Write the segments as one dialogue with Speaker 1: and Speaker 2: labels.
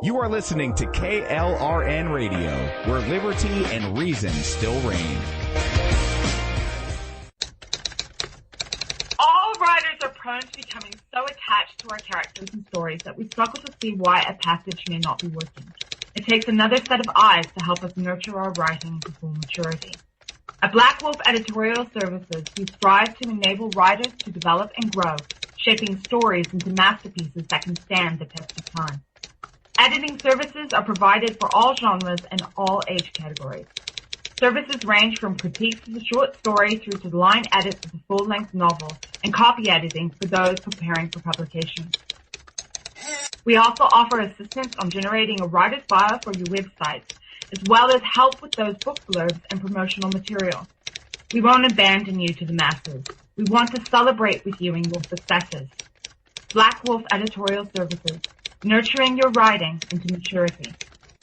Speaker 1: You are listening to KLRN Radio, where liberty and reason still reign.
Speaker 2: All writers are prone to becoming so attached to our characters and stories that we struggle to see why a passage may not be working. It takes another set of eyes to help us nurture our writing to full maturity. At Black Wolf Editorial Services, we strive to enable writers to develop and grow, shaping stories into masterpieces that can stand the test of time. Editing services are provided for all genres and all age categories. Services range from critiques of the short story through to line edits of the full-length novel and copy editing for those preparing for publication. We also offer assistance on generating a writer's bio for your websites, as well as help with those book blurbs and promotional material. We won't abandon you to the masses. We want to celebrate with you in your successes. Black Wolf Editorial Services, nurturing your writing into maturity.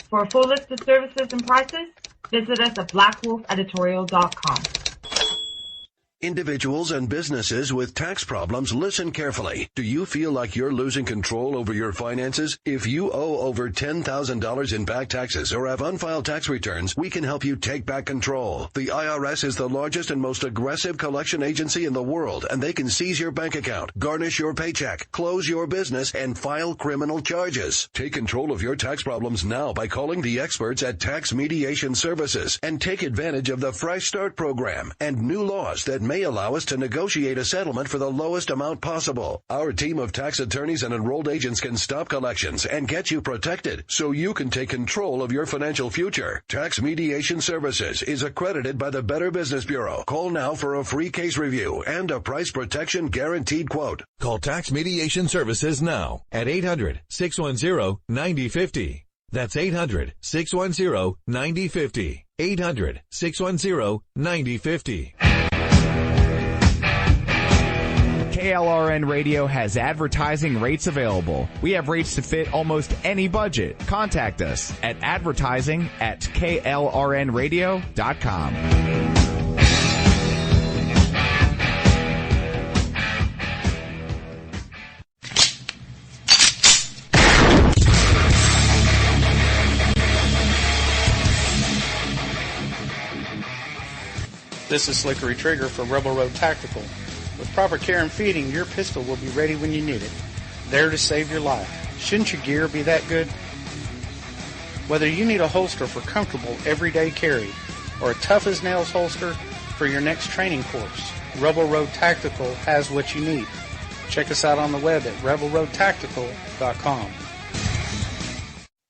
Speaker 2: For a full list of services and prices, visit us at blackwolfeditorial.com.
Speaker 3: Individuals and businesses with tax problems, listen carefully. Do you feel like you're losing control over your finances? If you owe over $10,000 in back taxes or have unfiled tax returns, we can help you take back control. The IRS is the largest and most aggressive collection agency in the world, and they can seize your bank account, garnish your paycheck, close your business, and file criminal charges. Take control of your tax problems now by calling the experts at Tax Mediation Services and take advantage of the Fresh Start program and new laws that may allow us to negotiate a settlement for the lowest amount possible. Our team of tax attorneys and enrolled agents can stop collections and get you protected so you can take control of your financial future. Tax Mediation Services is accredited by the Better Business Bureau. Call now for a free case review and a price protection guaranteed quote.
Speaker 4: Call Tax Mediation Services now at 800-610-9050. That's 800-610-9050. 800-610-9050.
Speaker 1: KLRN Radio has advertising rates available. We have rates to fit almost any budget. Contact us at advertising@klrnradio.com.
Speaker 5: This is Slickery Trigger from Rebel Road Tactical. With proper care and feeding, your pistol will be ready when you need it, there to save your life. Shouldn't your gear be that good? Whether you need a holster for comfortable everyday carry or a tough-as-nails holster for your next training course, Rebel Road Tactical has what you need. Check us out on the web at rebelroadtactical.com.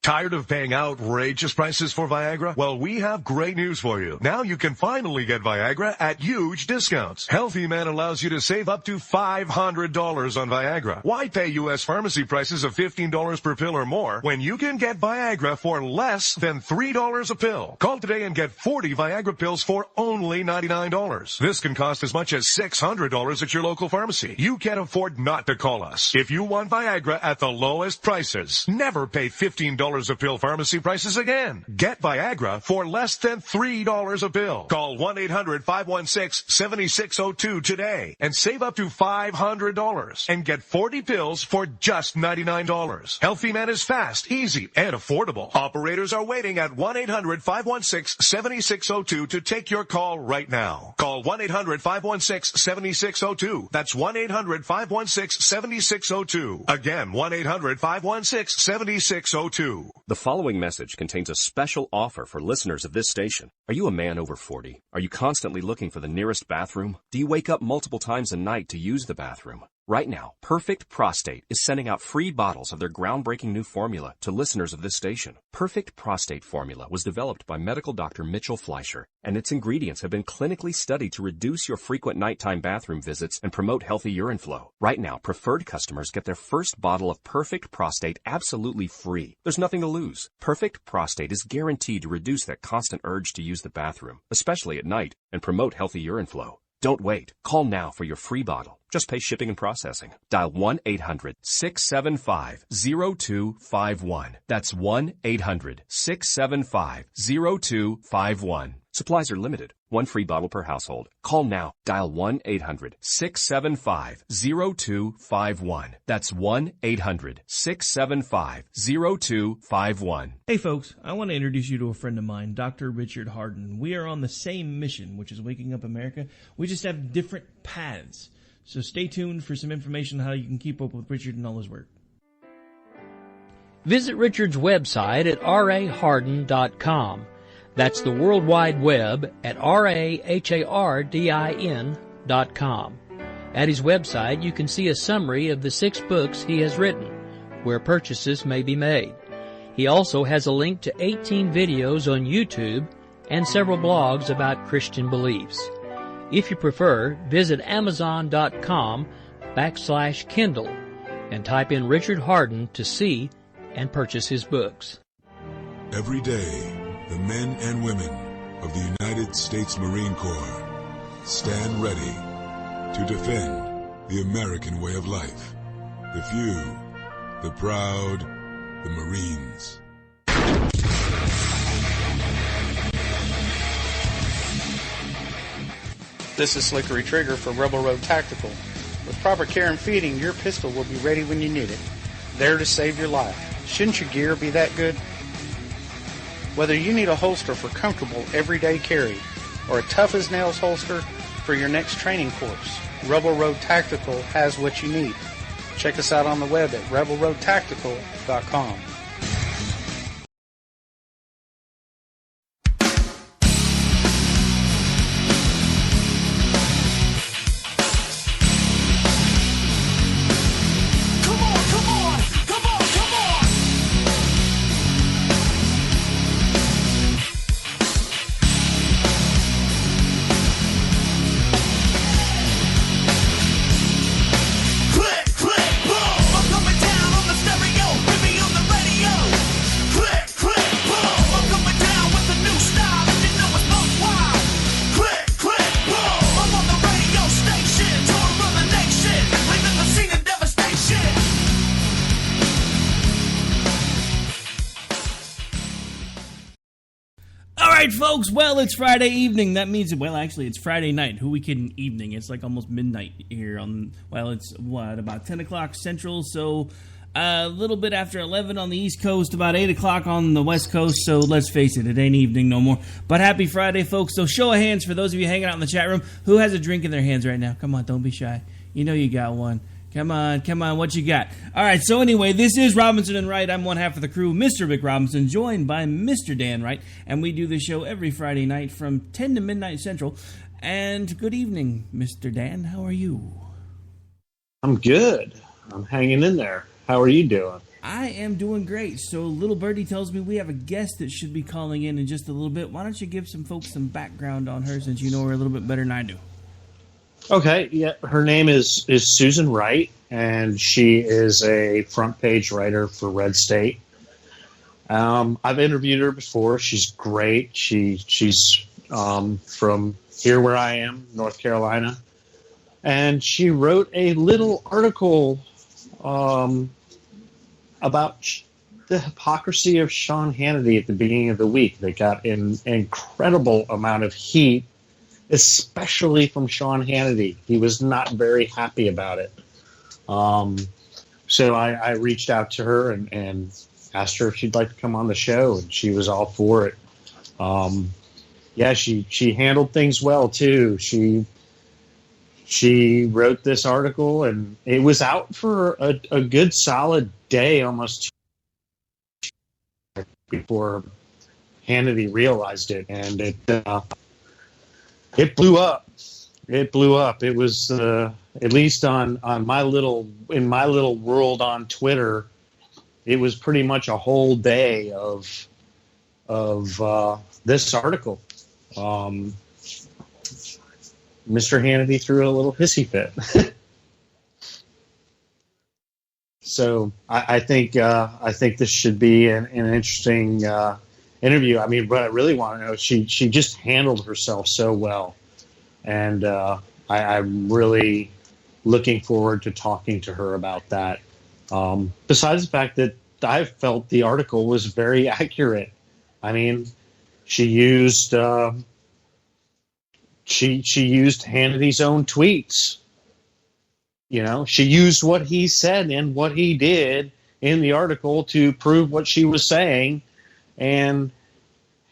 Speaker 6: Tired of paying outrageous prices for Viagra? Well, we have great news for you. Now you can finally get Viagra at huge discounts. Healthy Man allows you to save up to $500 on Viagra. Why pay U.S. pharmacy prices of $15 per pill or more when you can get Viagra for less than $3 a pill? Call today and get 40 Viagra pills for only $99. This can cost as much as $600 at your local pharmacy. You can't afford not to call us. If you want Viagra at the lowest prices, never pay $15 a pill pharmacy prices again. Get Viagra for less than $3 a pill. Call 1-800-516-7602 today and save up to $500 and get 40 pills for just $99. Healthy Man is fast, easy, and affordable. Operators are waiting at 1-800-516-7602 to take your call right now. Call 1-800-516-7602. That's 1-800-516-7602. Again, 1-800-516-7602.
Speaker 7: The following message contains a special offer for listeners of this station. Are you a man over 40? Are you constantly looking for the nearest bathroom? Do you wake up multiple times a night to use the bathroom? Right now, Perfect Prostate is sending out free bottles of their groundbreaking new formula to listeners of this station. Perfect Prostate formula was developed by medical doctor Mitchell Fleischer, and its ingredients have been clinically studied to reduce your frequent nighttime bathroom visits and promote healthy urine flow. Right now, preferred customers get their first bottle of Perfect Prostate absolutely free. There's nothing to lose. Perfect Prostate is guaranteed to reduce that constant urge to use the bathroom, especially at night, and promote healthy urine flow. Don't wait. Call now for your free bottle. Just pay shipping and processing. Dial 1-800-675-0251. That's 1-800-675-0251. Supplies are limited. One free bottle per household. Call now. Dial 1-800-675-0251. That's 1-800-675-0251.
Speaker 8: Hey folks, I want to introduce you to a friend of mine, Dr. Richard Harden. We are on the same mission, which is waking up America. We just have different paths. So stay tuned for some information on how you can keep up with Richard and all his work.
Speaker 9: Visit Richard's website at rahardin.com. That's the World Wide Web at rahardin.com. At his website, you can see a summary of the 6 books he has written, where purchases may be made. He also has a link to 18 videos on YouTube and several blogs about Christian beliefs. If you prefer, visit Amazon.com/Kindle and type in Richard Harden to see and purchase his books.
Speaker 10: Every day, the men and women of the United States Marine Corps stand ready to defend the American way of life. The few, the proud, the Marines.
Speaker 5: This is Slickery Trigger for Rebel Road Tactical. With proper care and feeding, your pistol will be ready when you need it, there to save your life. Shouldn't your gear be that good? Whether you need a holster for comfortable everyday carry or a tough-as-nails holster for your next training course, Rebel Road Tactical has what you need. Check us out on the web at rebelroadtactical.com.
Speaker 8: Folks, well, it's Friday evening. That means, well, actually, it's Friday night. Who we kidding? Evening. It's like almost midnight here on, well, it's, what, about 10 o'clock Central, so a little bit after 11 on the East Coast, about 8 o'clock on the West Coast, so let's face it, it ain't evening no more. But happy Friday, folks. So show of hands for those of you hanging out in the chat room. Who has a drink in their hands right now? Come on, don't be shy. You know you got one. Come on, what you got? All right, so anyway, this is Robinson and Wright. I'm one half of the crew, Mr. Vic Robinson, joined by Mr. Dan Wright, and we do the show every Friday night from 10 to midnight Central. And good evening, Mr. Dan. How are you?
Speaker 11: I'm good. I'm hanging in there. How are you doing?
Speaker 8: I am doing great. So little birdie tells me we have a guest that should be calling in just a little bit. Why don't you give some folks some background on her, since you know her a little bit better than I do?
Speaker 11: Okay, yeah, her name is Susan Wright, and she is a front page writer for Red State. I've interviewed her before. She's great. She's from here where I am, North Carolina, and she wrote a little article about the hypocrisy of Sean Hannity at the beginning of the week. They got an incredible amount of heat, especially from Sean Hannity. He was not very happy about it. So I reached out to her and asked her if she'd like to come on the show, and she was all for it. Yeah, she handled things well too. She wrote this article, and it was out for a good solid day, almost before Hannity realized it, and it blew up. It blew up. It was at least in my little world on Twitter, it was pretty much a whole day of this article. Mr. Hannity threw a little hissy fit. So I think this should be an interesting interview. I mean, what I really want to know, she just handled herself so well, and I'm really looking forward to talking to her about that. Besides the fact that I felt the article was very accurate. I mean, she used she used Hannity's own tweets. You know, she used what he said and what he did in the article to prove what she was saying, and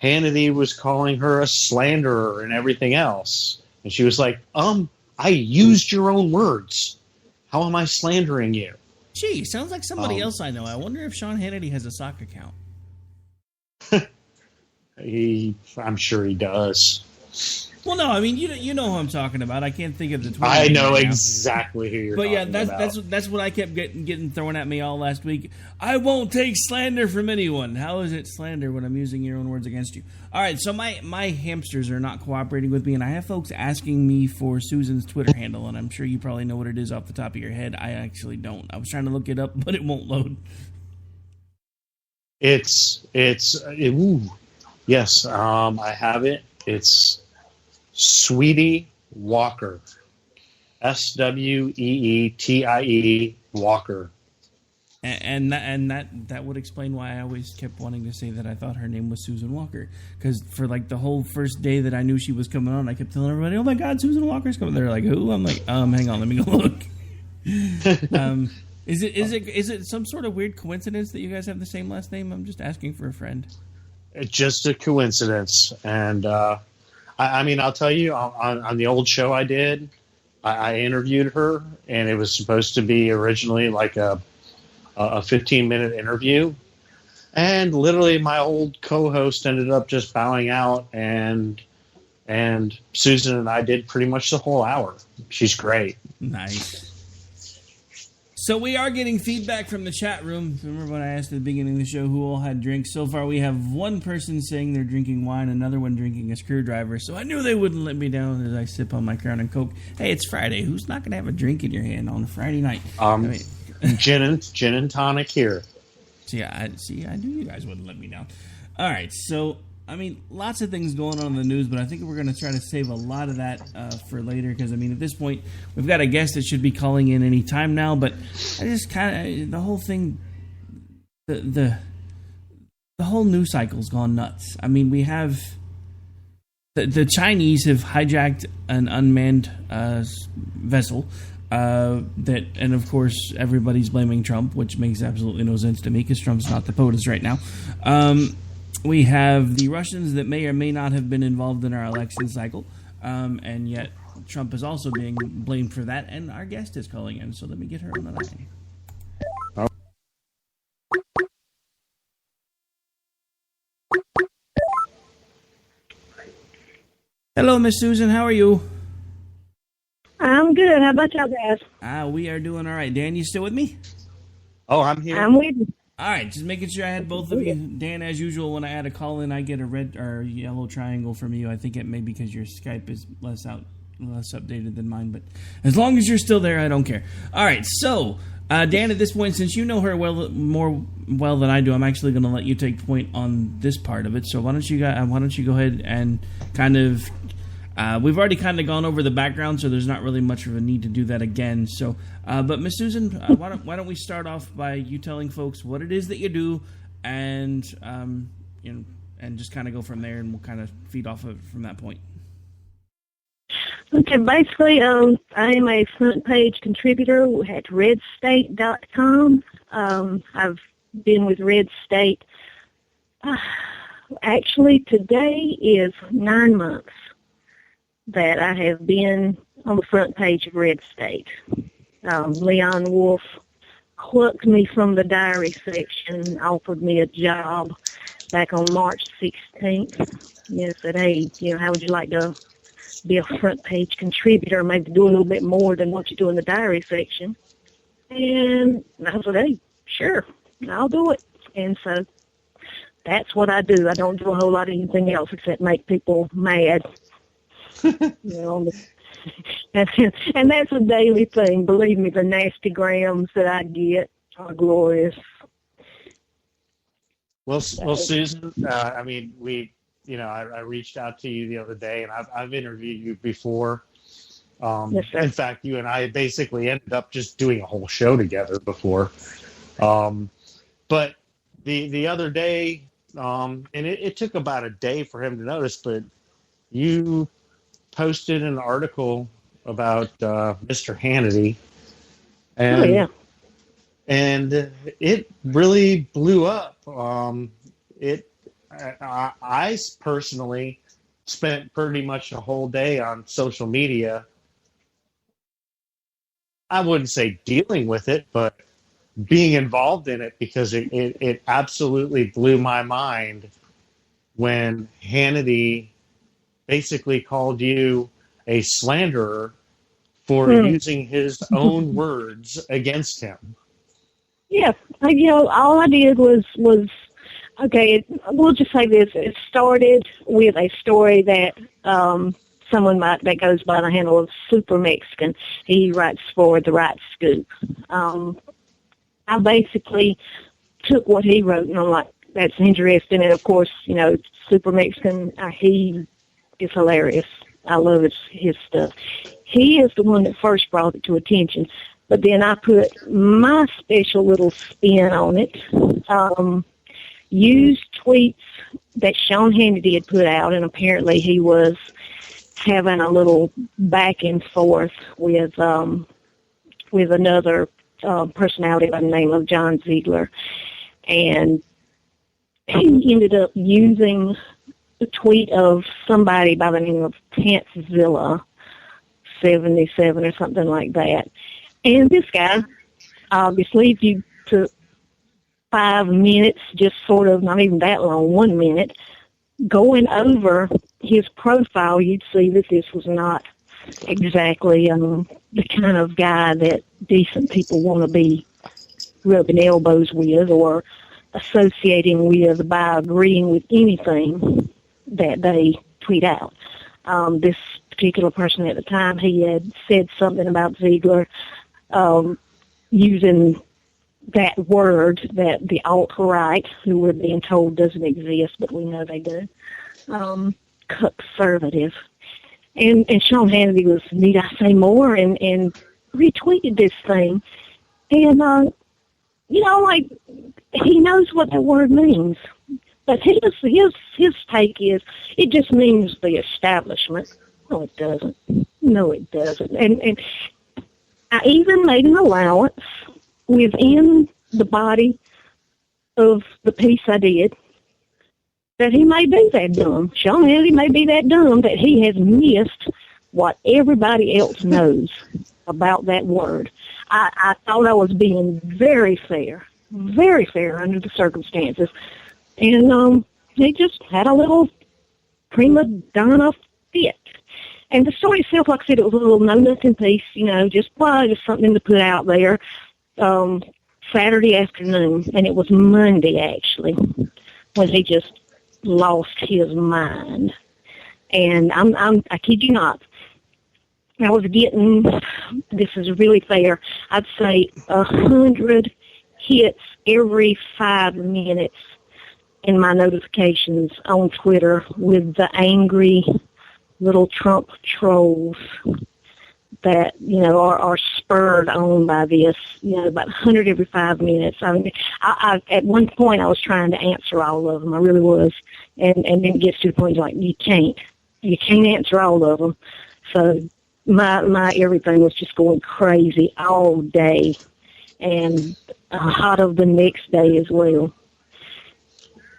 Speaker 11: Hannity was calling her a slanderer and everything else. And she was like, I used your own words. How am I slandering you?
Speaker 8: Gee, sounds like somebody else I know. I wonder if Sean Hannity has a sock account.
Speaker 11: I'm sure he does.
Speaker 8: Well, no, I mean, you know who I'm talking about. I can't think of the tweet.
Speaker 11: I know exactly who you're talking about.
Speaker 8: But yeah, that's what I kept getting thrown at me all last week. I won't take slander from anyone. How is it slander when I'm using your own words against you? All right, so my hamsters are not cooperating with me, and I have folks asking me for Susan's Twitter handle, and I'm sure you probably know what it is off the top of your head. I actually don't. I was trying to look it up, but it won't load.
Speaker 11: Yes, I have it. It's Sweetie Walker. SWEETIE Walker.
Speaker 8: And that would explain why I always kept wanting to say that I thought her name was Susan Walker. Because for like the whole first day that I knew she was coming on, I kept telling everybody, "Oh my God, Susan Walker's coming." They're like, "Who?" I'm like, hang on, let me go look. Is it some sort of weird coincidence that you guys have the same last name? I'm just asking for a friend.
Speaker 11: It's just a coincidence, and I mean, I'll tell you, on the old show I did, I interviewed her, and it was supposed to be originally like a 15-minute interview, and literally my old co-host ended up just bowing out, and Susan and I did pretty much the whole hour. She's great.
Speaker 8: Nice. So we are getting feedback from the chat room. Remember when I asked at the beginning of the show who all had drinks? So far we have one person saying they're drinking wine, another one drinking a screwdriver. So I knew they wouldn't let me down as I sip on my Crown and Coke. Hey, it's Friday. Who's not going to have a drink in your hand on a Friday night?
Speaker 11: Gin and tonic here.
Speaker 8: See, I knew you guys wouldn't let me down. All right, so I mean, lots of things going on in the news, but I think we're going to try to save a lot of that for later because, I mean, at this point, we've got a guest that should be calling in any time now, but I just kind of, the whole thing, the whole news cycle's gone nuts. I mean, we have, the Chinese have hijacked an unmanned vessel that, and of course, everybody's blaming Trump, which makes absolutely no sense to me because Trump's not the POTUS right now. We have the Russians that may or may not have been involved in our election cycle, and yet Trump is also being blamed for that, and our guest is calling in, so let me get her on the line.
Speaker 11: Oh.
Speaker 8: Hello, Miss Susan, how are you?
Speaker 12: I'm good. How about y'all guys?
Speaker 8: We are doing all right. Dan, you still with me?
Speaker 11: Oh, I'm here.
Speaker 12: I'm with you.
Speaker 8: All right, just making sure I had both of you. Dan, as usual, when I add a call in, I get a red or yellow triangle from you. I think it may be because your Skype is less updated than mine, but as long as you're still there, I don't care. All right, so Dan, at this point, since you know her more than I do, I'm actually going to let you take point on this part of it. So why don't you go ahead and kind of. We've already kind of gone over the background, so there's not really much of a need to do that again. So, but Miss Susan, why don't we start off by you telling folks what it is that you do, and and just kind of go from there, and we'll kind of feed off of it from that point.
Speaker 12: Okay, basically, I am a front page contributor at redstate.com. I've been with Red State. Actually, today is 9 months that I have been on the front page of Red State. Leon Wolf plucked me from the diary section, offered me a job back on March 16th. Said, hey, how would you like to be a front page contributor, maybe do a little bit more than what you do in the diary section? And I said, hey, sure, I'll do it. And so that's what I do. I don't do a whole lot of anything else except make people mad. And that's a daily thing. Believe me, the nasty grams that I get are glorious.
Speaker 11: Well, Susan, I mean, I reached out to you the other day, and I've interviewed you before,
Speaker 12: Yes, sir.
Speaker 11: In fact, you and I basically ended up just doing a whole show together before. But the other day, and it took about a day for him to notice, but you posted an article about Mr. Hannity, and and it really blew up. I personally spent pretty much a whole day on social media. I wouldn't say dealing with it, but being involved in it, because it absolutely blew my mind when Hannity basically called you a slanderer for using his own words against him.
Speaker 12: Yeah, all I did was okay. We'll just say this: it started with a story that someone that goes by the handle of Super Mexican. He writes for the Wright Scoop. I basically took what he wrote, and I'm like, that's interesting. And of course, Super Mexican, he is hilarious. I love his stuff. He is the one that first brought it to attention, but then I put my special little spin on it. Used tweets that Sean Hannity had put out, and apparently he was having a little back and forth with another personality by the name of John Ziegler, and he ended up using the tweet of somebody by the name of Pantzilla 77 or something like that. And this guy, obviously, if you took 5 minutes, just sort of, not even that long, 1 minute, going over his profile, you'd see that this was not exactly the kind of guy that decent people want to be rubbing elbows with or associating with by agreeing with anything that they tweet out. This particular person at the time, he had said something about Ziegler using that word that the alt-right, who we're being told doesn't exist, but we know they do, conservative. And Sean Hannity was, need I say more, and retweeted this thing. And, like, he knows what that word means. But his take is, it just means the establishment. No, it doesn't. No, it doesn't. And I even made an allowance within the body of the piece I did that he may be that dumb. Sean Hannity may be that dumb that he has missed what everybody else knows about that word. I thought I was being very fair under the circumstances. And he just had a little prima donna fit. And the story itself, like I said, it was a little know-nothing piece, just something to put out there. Saturday afternoon, and it was Monday, actually, when he just lost his mind. And I kid you not, I was getting, this is really fair, I'd say 100 hits every 5 minutes in my notifications on Twitter with the angry little Trump trolls that, are spurred on by this, about 100 every 5 minutes. I mean, I at one point I was trying to answer all of them. I really was. And then it gets to the point like, you can't answer all of them. So my everything was just going crazy all day and hot of the next day as well.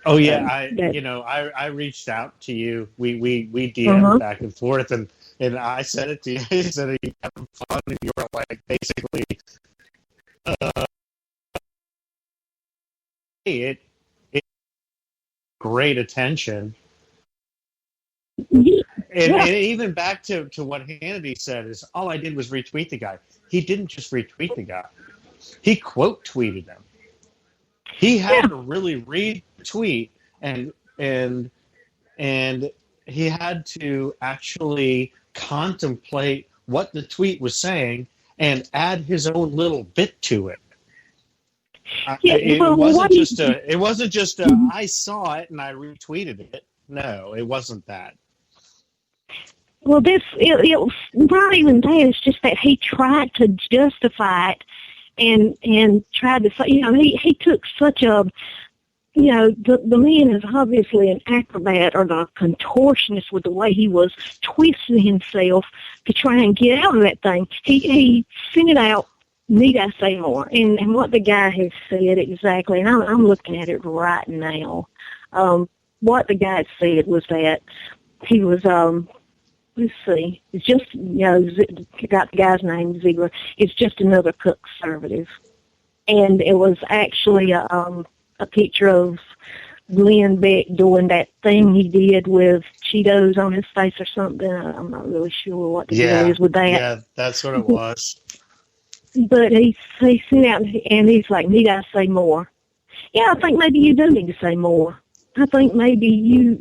Speaker 11: Oh yeah, I reached out to you. We DM'd back and forth, and I said it to you. I said, "Are you having fun?" And you were like, basically, it great attention. And even back to what Hannity said is, all I did was retweet the guy. He didn't just retweet the guy; he quote tweeted him. He had to really read the tweet and he had to actually contemplate what the tweet was saying and add his own little bit to it. It wasn't just a I saw it and I retweeted it. No, it wasn't that.
Speaker 12: Well, it was not even that. It's just that he tried to justify it and tried to say, he took such a, the man is obviously an acrobat or the contortionist with the way he was twisting himself to try and get out of that thing. He sent it out, need I say more? And what the guy has said exactly, and I'm looking at it right now. What the guy said was that he was, let's see, it's just, got the guy's name, Ziegler. It's just another conservative. And it was actually a picture of Glenn Beck doing that thing he did with Cheetos on his face or something. I'm not really sure what the deal is with that.
Speaker 11: Yeah, that's what it was.
Speaker 12: But he sent out, and he's like, need I say more? Yeah, I think maybe you do need to say more. I think maybe you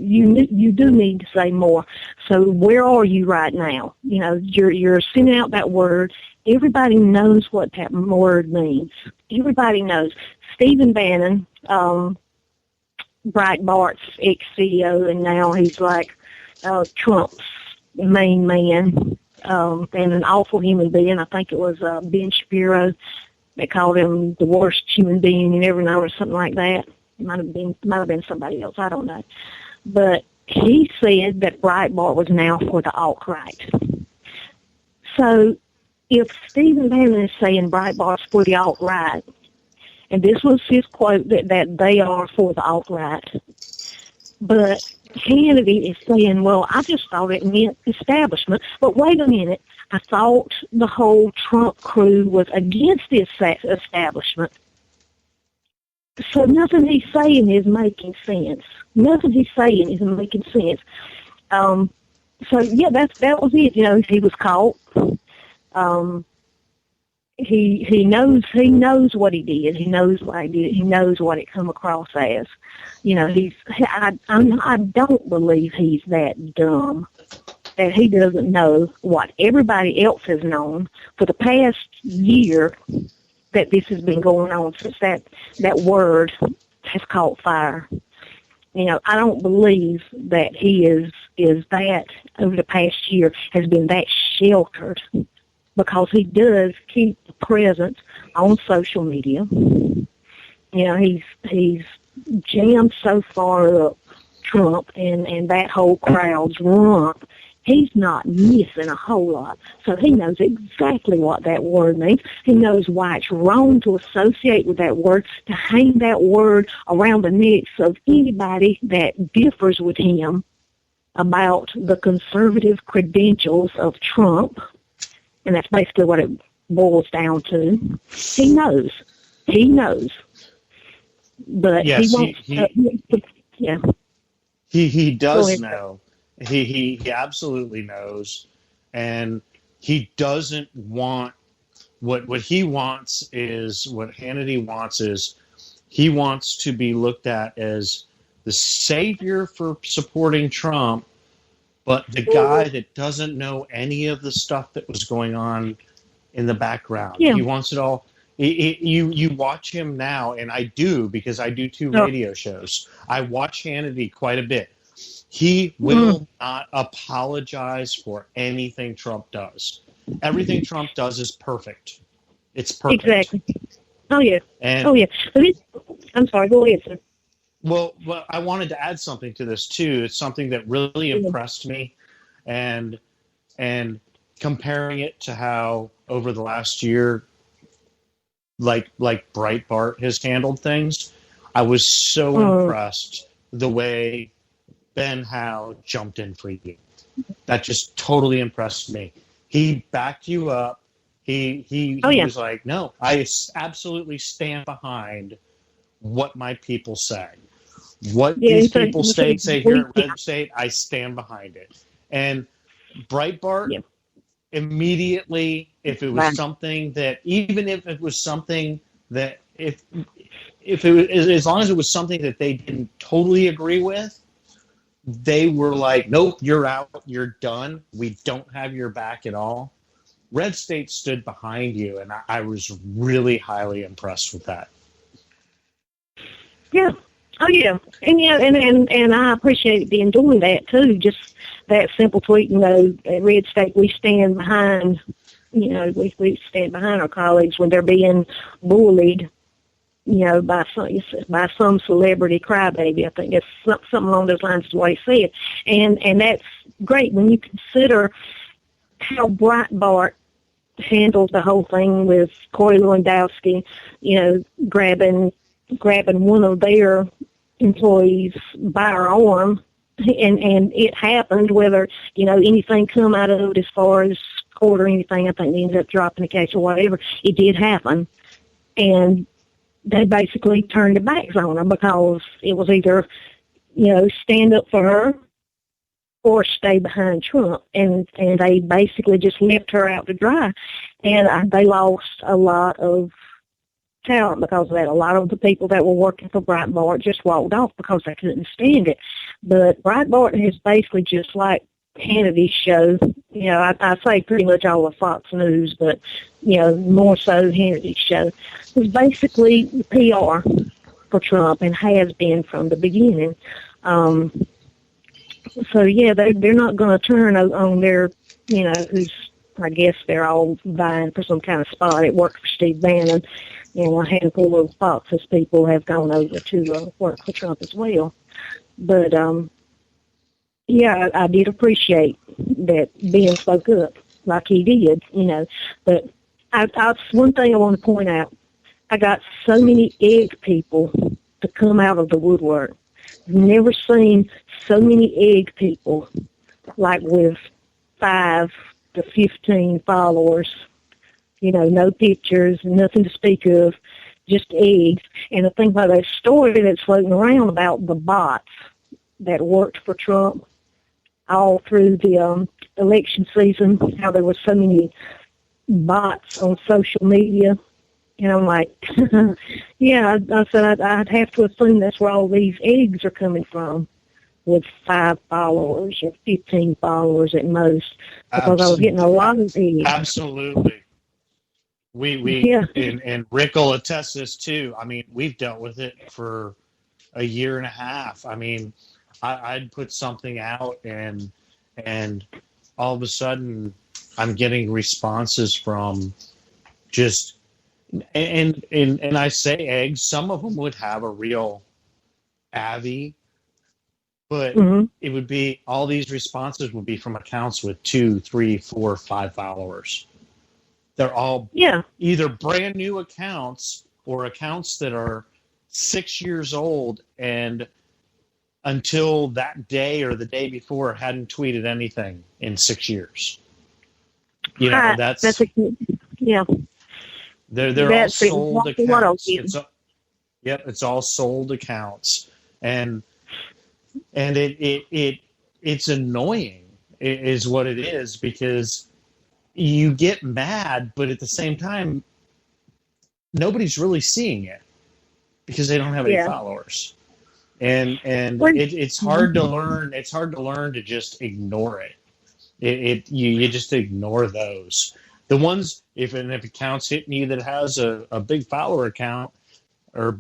Speaker 12: do need to say more. So where are you right now? You're sending out that word. Everybody knows what that word means. Everybody knows. Stephen Bannon, Breitbart's ex-CEO, and now he's like Trump's main man, and an awful human being. I think it was Ben Shapiro that called him the worst human being you ever known or something like that. It might have been somebody else. I don't know. But he said that Breitbart was now for the alt-right. So if Stephen Bannon is saying Breitbart's for the alt-right, and this was his quote that they are for the alt-right, but Kennedy is saying, well, I just thought it meant establishment. But wait a minute. I thought the whole Trump crew was against the establishment. So nothing he's saying is making sense. Nothing he's saying is making sense. So yeah, that was it. He was caught. He knows what he did. He knows why he did it. He knows what it come across as. I don't believe he's that dumb that he doesn't know what everybody else has known for the past year that this has been going on since that word has caught fire. I don't believe that he is that over the past year has been that sheltered, because he does keep the presence on social media. He's jammed so far up Trump and that whole crowd's rump. He's not missing a whole lot. So he knows exactly what that word means. He knows why it's wrong to associate with that word, to hang that word around the necks of anybody that differs with him about the conservative credentials of Trump. And that's basically what it boils down to. He knows. But
Speaker 11: yes,
Speaker 12: he
Speaker 11: does know. He absolutely knows, and he doesn't want what he wants is what Hannity wants is he wants to be looked at as the savior for supporting Trump, but the guy that doesn't know any of the stuff that was going on in the background.
Speaker 12: Yeah.
Speaker 11: He wants it all. You watch him now, and I do because I do 2 radio shows. I watch Hannity quite a bit. He will not apologize for anything Trump does. Everything Trump does is perfect. It's perfect.
Speaker 12: Exactly. Oh, yeah.
Speaker 11: And,
Speaker 12: I'm sorry, go ahead, sir.
Speaker 11: Well, I wanted to add something to this, too. It's something that really impressed me. And comparing it to how over the last year, like Breitbart has handled things, I was so impressed the way Ben Howe jumped in for you. That just totally impressed me. He backed you up. He was like, no, I absolutely stand behind what my people say. What these people say here at Red State, I stand behind it. And Breitbart, immediately, if it was something that, even if it was something that, if it was, as long as it was something that they didn't totally agree with, they were like, nope, you're out, you're done, we don't have your back at all. Red State stood behind you, and I was really highly impressed with that. Yeah.
Speaker 12: Oh, yeah. And I appreciate being doing that, too, just that simple tweet, at Red State, we stand behind, we stand behind our colleagues when they're being bullied, by some celebrity crybaby. I think it's something along those lines is what he said. And that's great when you consider how Breitbart handled the whole thing with Corey Lewandowski, grabbing one of their employees by her arm, and it happened, whether, anything come out of it as far as court or anything. I think they ended up dropping the case or whatever. It did happen. And they basically turned their backs on her because it was either, stand up for her or stay behind Trump. And they basically just left her out to dry. And they lost a lot of talent because of that. A lot of the people that were working for Breitbart just walked off because they couldn't stand it. But Breitbart is basically just like Hannity's show. I say pretty much all of Fox News, but, more so Hannity's show. It was basically PR for Trump and has been from the beginning. So, yeah, they're not going to turn on their, who's, I guess they're all vying for some kind of spot at work for Steve Bannon. A handful of Fox's people have gone over to work for Trump as well. But, yeah, I did appreciate that Ben spoke up like he did, But one thing I want to point out, I got so many egg people to come out of the woodwork. I've never seen so many egg people, like with 5 to 15 followers, no pictures, nothing to speak of, just eggs. And the thing about that story that's floating around about the bots that worked for Trump all through the election season, how there were so many bots on social media. And I'm like, yeah, I said I'd have to assume that's where all these eggs are coming from, with 5 followers or 15 followers at most, because I was getting a lot of eggs.
Speaker 11: Absolutely.
Speaker 12: Yeah.
Speaker 11: And Rick will attest this too. I mean, we've dealt with it for a year and a half. I mean, I'd put something out and all of a sudden I'm getting responses from just, and I say eggs, some of them would have a real Avi, but it would be, all these responses would be from accounts with 2, 3, 4, 5 followers. They're all either brand new accounts or accounts that are 6 years old and until that day or the day before hadn't tweeted anything in 6 years. That's
Speaker 12: yeah.
Speaker 11: They're all sold accounts. It's all sold accounts, and it's annoying is what it is, because you get mad, but at the same time, nobody's really seeing it because they don't have any followers. And it's hard to learn. It's hard to learn to just ignore it. You just ignore those. The ones, if account's hitting you that has a big follower account or a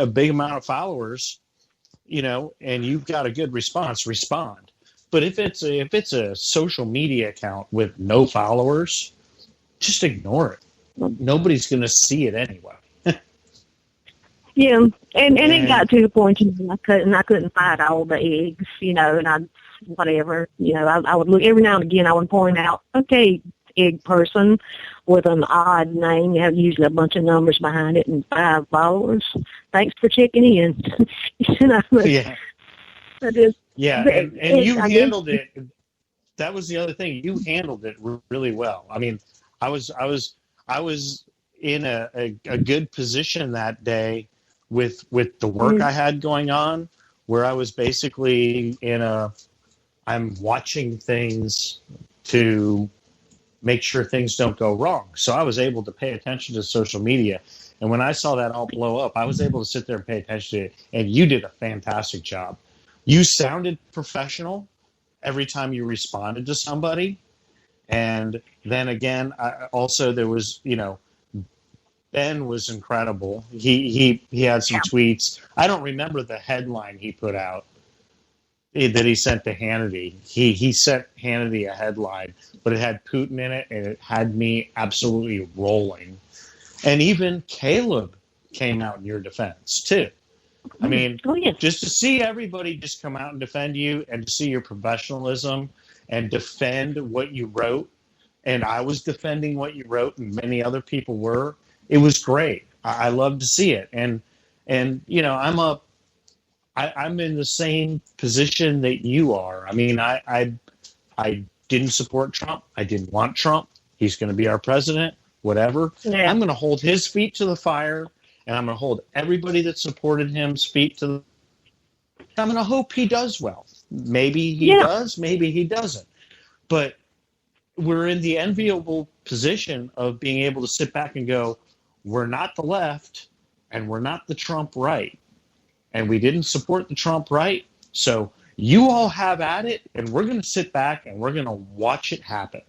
Speaker 11: big amount of followers, and you've got a good response, respond. But if it's a social media account with no followers, just ignore it. Nobody's going to see it anyway.
Speaker 12: Yeah, and it got to the point, I couldn't find all the eggs, and I would look every now and again. I would point out, okay, egg person with an odd name, usually a bunch of numbers behind it and 5 followers. Thanks for checking in.
Speaker 11: Yeah, and you handled it. That was the other thing. You handled it really well. I mean, I was in a good position that day with the work I had going on, where I was basically I'm watching things to make sure things don't go wrong. So I was able to pay attention to social media. And when I saw that all blow up, I was able to sit there and pay attention to it. And you did a fantastic job. You sounded professional every time you responded to somebody. And then again, there was, Ben was incredible. He had some tweets. I don't remember the headline he put out, that he sent to Hannity. He sent Hannity a headline, but it had Putin in it, and it had me absolutely rolling. And even Caleb came out in your defense, too. I mean, just to see everybody just come out and defend you and to see your professionalism and defend what you wrote, and I was defending what you wrote and many other people were, it was great. I love to see it. And you know, I'm in the same position that you are. I mean, I didn't support Trump. I didn't want Trump. He's going to be our president, whatever. Yeah. I'm going to hold his feet to the fire, and I'm going to hold everybody that supported him's feet to the I'm going to hope he does well. Maybe he does, maybe he doesn't. But we're in the enviable position of being able to sit back and go, we're not the left, and we're not the Trump right. And we didn't support the Trump right. So you all have at it, and we're going to sit back and we're going to watch it happen.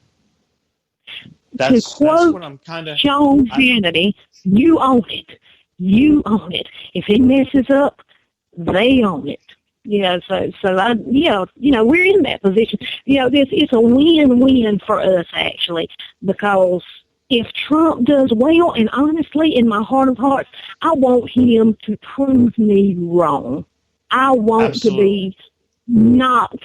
Speaker 11: That's what I'm kind of...
Speaker 12: Sean Hannity, you own it. You own it. If he messes up, they own it. Yeah, so we're in that position. You know, it's a win-win for us, actually, because if Trump does well, and honestly, in my heart of hearts, I want him to prove me wrong. I want to be knocked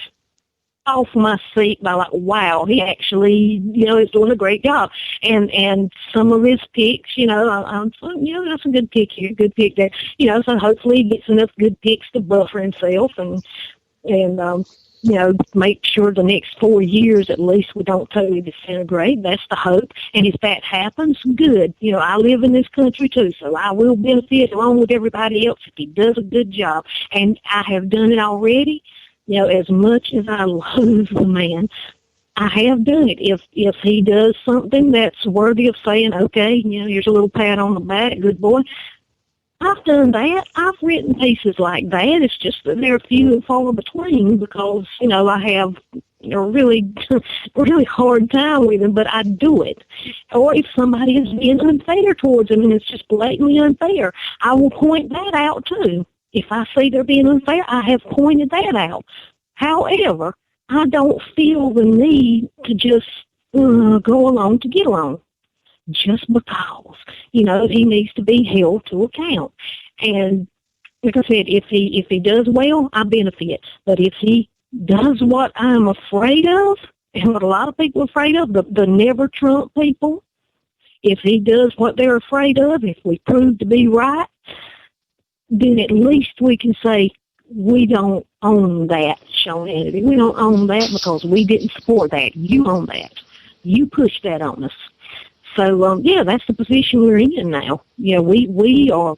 Speaker 12: off my seat by like, wow, he actually, is doing a great job. And some of his picks, that's a good pick here, good pick there. So hopefully he gets enough good picks to buffer himself and make sure the next 4 years at least we don't totally disintegrate. That's the hope. And if that happens, good. I live in this country too, so I will benefit along with everybody else if he does a good job. And I have done it already. As much as I loathe the man, I have done it. If he does something that's worthy of saying, okay, here's a little pat on the back, good boy, I've done that. I've written pieces like that. It's just that they're few and far between because, I have a really, really hard time with them, but I do it. Or if somebody is being unfair towards them and it's just blatantly unfair, I will point that out too. If I see they're being unfair, I have pointed that out. However, I don't feel the need to just go along to get along. Just because, he needs to be held to account. And like I said, if he does well, I benefit. But if he does what I'm afraid of, and what a lot of people are afraid of, the never Trump people, if he does what they're afraid of, if we prove to be right, then at least we can say we don't own that, Sean Hannity. We don't own that because we didn't support that. You own that. You pushed that on us. So, that's the position we're in now. We are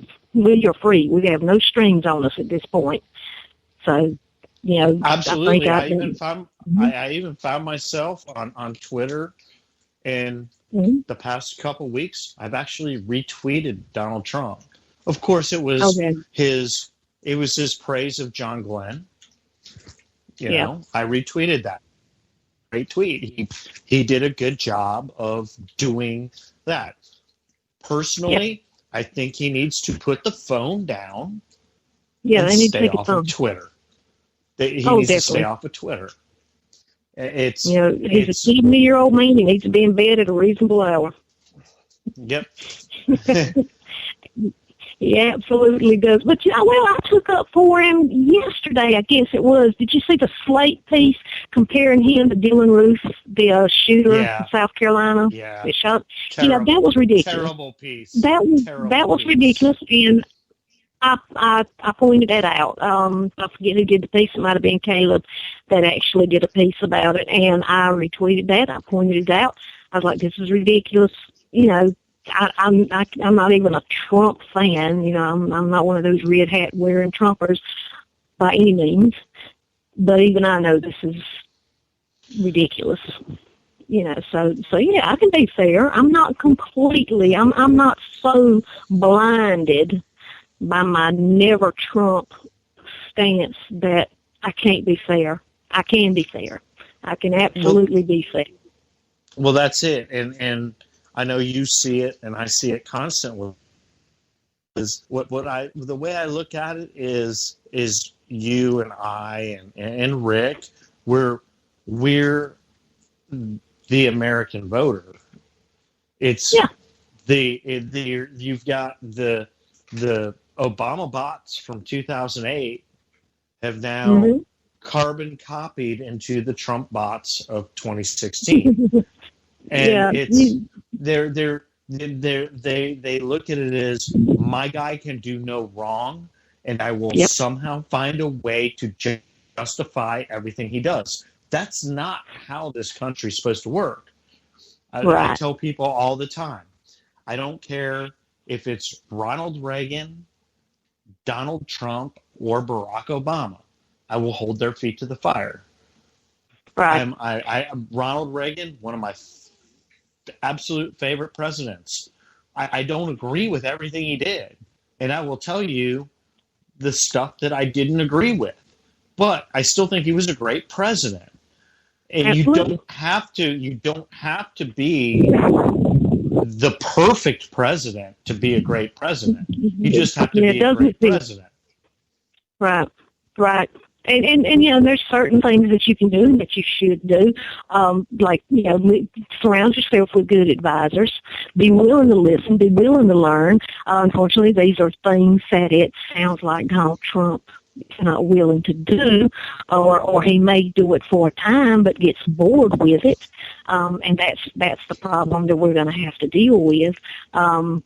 Speaker 12: free. We have no strings on us at this point. So,
Speaker 11: absolutely. I even found myself on Twitter in the past couple of weeks. I've actually retweeted Donald Trump. Of course, it was his praise of John Glenn. I retweeted that. Great tweet. He did a good job of doing that. Personally, I think he needs to put the phone down.
Speaker 12: Yeah,
Speaker 11: and
Speaker 12: they need
Speaker 11: stay
Speaker 12: to take
Speaker 11: off
Speaker 12: the phone.
Speaker 11: of Twitter. He needs
Speaker 12: definitely.
Speaker 11: to stay off of Twitter. He's
Speaker 12: a 70-year-old man. He needs to be in bed at a reasonable hour.
Speaker 11: Yep.
Speaker 12: He absolutely does. But, I took up for him yesterday, I guess it was. Did you see the Slate piece comparing him to Dylan Roof, the shooter in South Carolina?
Speaker 11: Yeah.
Speaker 12: That shot? That was ridiculous.
Speaker 11: Terrible piece.
Speaker 12: That was ridiculous, and I pointed that out. I forget who did the piece. It might have been Caleb that actually did a piece about it, and I retweeted that. I pointed it out. I was like, this is ridiculous. I'm not even a Trump fan. I'm not one of those red hat wearing Trumpers by any means. But even I know this is ridiculous. So I can be fair. I'm not completely. I'm not so blinded by my never Trump stance that I can't be fair. I can be fair. I can absolutely be fair.
Speaker 11: Well, that's it, and I know you see it, and I see it constantly. the way I look at it is you and I and Rick, we're the American voter. It's you've got the Obama bots from 2008 have now carbon copied into the Trump bots of 2016, and they look at it as my guy can do no wrong, and I will somehow find a way to justify everything he does. That's not how this country's supposed to work. I tell people all the time, I don't care if it's Ronald Reagan, Donald Trump, or Barack Obama. I will hold their feet to the fire. Right. Ronald Reagan, one of my absolute favorite presidents. I don't agree with everything he did, and I will tell you the stuff that I didn't agree with. But I still think he was a great president. And Absolutely. You don't have to be the perfect president to be a great president. You just have to be a great president.
Speaker 12: Right. And there's certain things that you can do and that you should do. Surround yourself with good advisors. Be willing to listen. Be willing to learn. Unfortunately, these are things that it sounds like Donald Trump is not willing to do, or he may do it for a time but gets bored with it. And that's the problem that we're going to have to deal with. But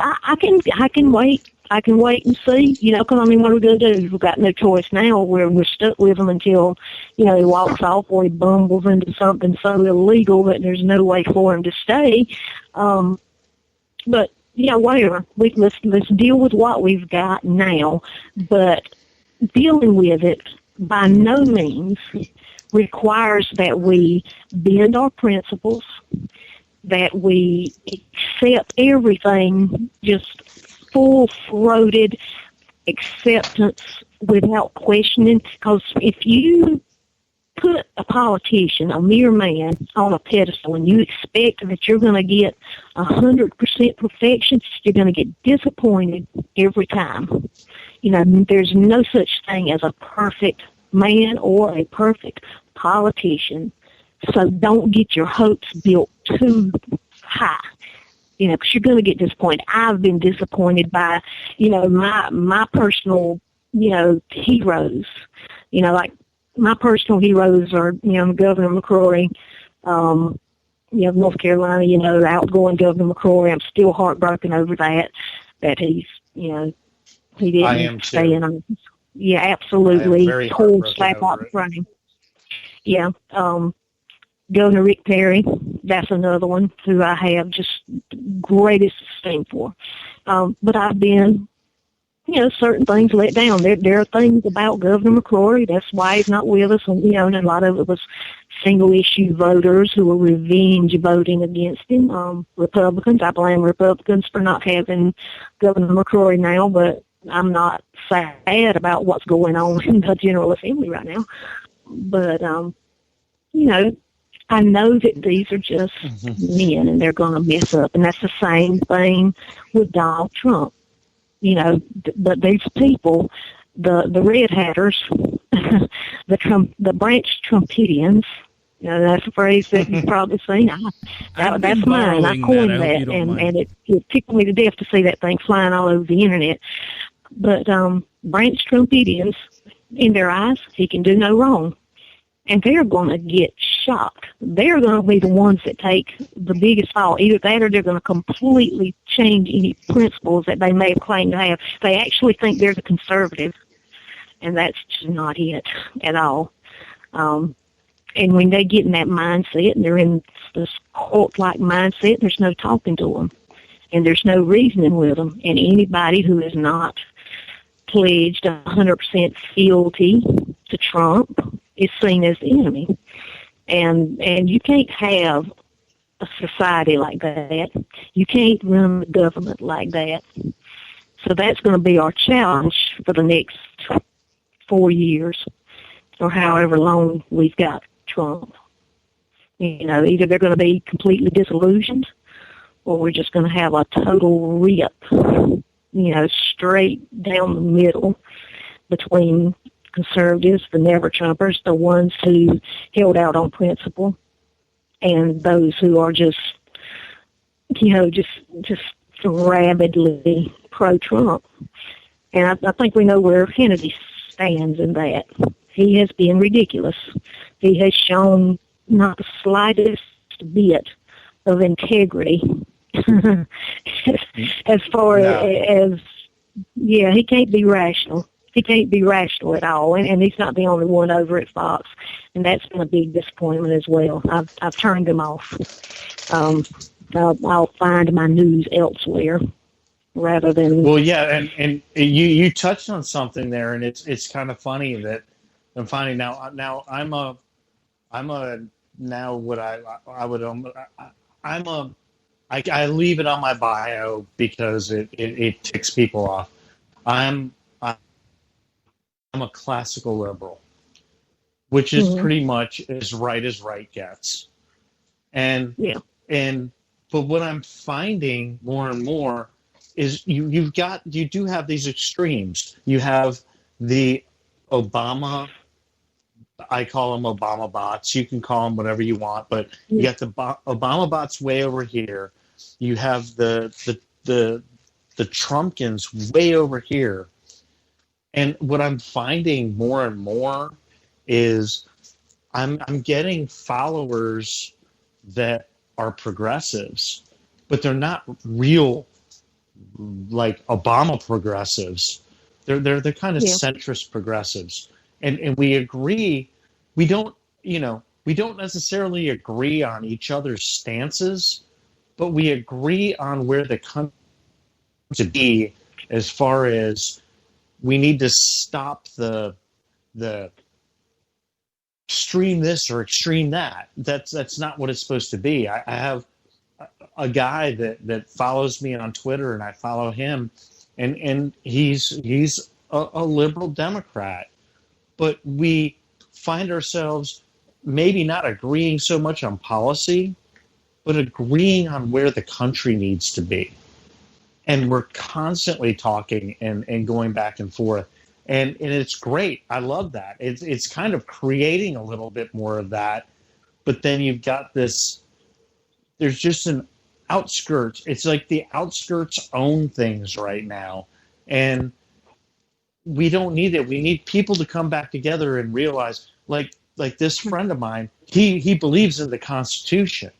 Speaker 12: I can wait. I can wait and see, because what are we going to do? We've got no choice now. We're stuck with him until, he walks off or he bumbles into something so illegal that there's no way for him to stay. But, whatever. Let's deal with what we've got now. But dealing with it by no means requires that we bend our principles, that we accept everything just full-throated acceptance without questioning. Because if you put a politician, a mere man, on a pedestal and you expect that you're going to get 100% perfection, you're going to get disappointed every time. There's no such thing as a perfect man or a perfect politician. So don't get your hopes built too high. Because you're going to get disappointed. I've been disappointed by, my personal, heroes. Like my personal heroes are, Governor McCrory, North Carolina, the outgoing Governor McCrory. I'm still heartbroken over that he's, he didn't stay in on. Yeah, absolutely. Cold slap out in front of him. Yeah. Governor Rick Perry, that's another one who I have just greatest esteem for. But I've been, certain things let down. There are things about Governor McCrory. That's why he's not with us. And, and a lot of it was single-issue voters who were revenge voting against him. Republicans, I blame Republicans for not having Governor McCrory now, but I'm not sad about what's going on in the General Assembly right now. But, I know that these are just men and they're going to mess up. And that's the same thing with Donald Trump. But these people, the Red Hatters, the Branch Trumpedians, that's a phrase that you've probably seen. That's mine. I coined that. And it tickled me to death to see that thing flying all over the internet. But Branch Trumpedians, in their eyes, he can do no wrong. And they're going to get shocked. They're going to be the ones that take the biggest fall. Either that or they're going to completely change any principles that they may have claimed to have. They actually think they're the conservative, and that's just not it at all. And when they get in that mindset and they're in this cult-like mindset, there's no talking to them, and there's no reasoning with them. And anybody who is not pledged 100% fealty to Trump is seen as the enemy. And you can't have a society like that. You can't run the government like that. So that's going to be our challenge for the next 4 years or however long we've got Trump. Either they're going to be completely disillusioned or we're just going to have a total rip, straight down the middle between conservatives, the never-Trumpers, the ones who held out on principle, and those who are just rabidly pro-Trump. And I think we know where Kennedy stands in that. He has been ridiculous. He has shown not the slightest bit of integrity as far as he can't be rational. He can't be rational at all, and he's not the only one over at Fox, and that's been a big disappointment as well. I've turned him off. I'll find my news elsewhere rather than.
Speaker 11: Well, yeah, and you touched on something there, and it's kind of funny that I'm finding now. Now I leave it on my bio because it ticks people off. I'm a classical liberal, which is pretty much as right gets. But what I'm finding more and more is you do have these extremes. You have the Obama, I call them Obama bots. You can call them whatever you want, but you got the Obama bots way over here. You have the Trumpkins way over here. And what I'm finding more and more is I'm getting followers that are progressives, but they're not real like Obama progressives. They're kind of centrist progressives. And we agree, we don't necessarily agree on each other's stances, but we agree on where the country to be as far as we need to stop the extreme this or extreme that. That's not what it's supposed to be. I have a guy that follows me on Twitter, and I follow him, and he's a liberal Democrat, but we find ourselves maybe not agreeing so much on policy, but agreeing on where the country needs to be. And we're constantly talking and going back and forth. And it's great. I love that. It's kind of creating a little bit more of that. But then you've got this, there's just an outskirts. It's like the outskirts own things right now. And we don't need it. We need people to come back together and realize, like this friend of mine, he believes in the Constitution.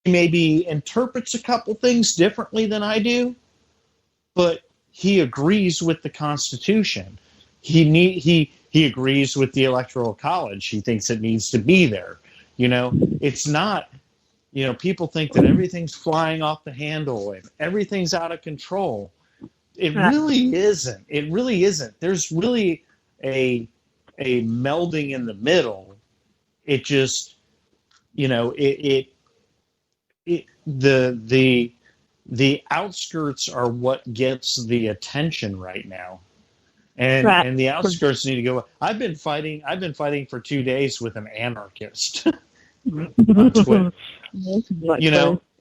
Speaker 11: He maybe interprets a couple things differently than I do, but he agrees with the Constitution. He agrees with the Electoral College. He thinks it needs to be there. It's not, people think that everything's flying off the handle and everything's out of control. It really isn't. It really isn't. There's really a melding in the middle. It just, the outskirts are what gets the attention right now, and the outskirts need to go. I've been fighting for 2 days with an anarchist on Twitter,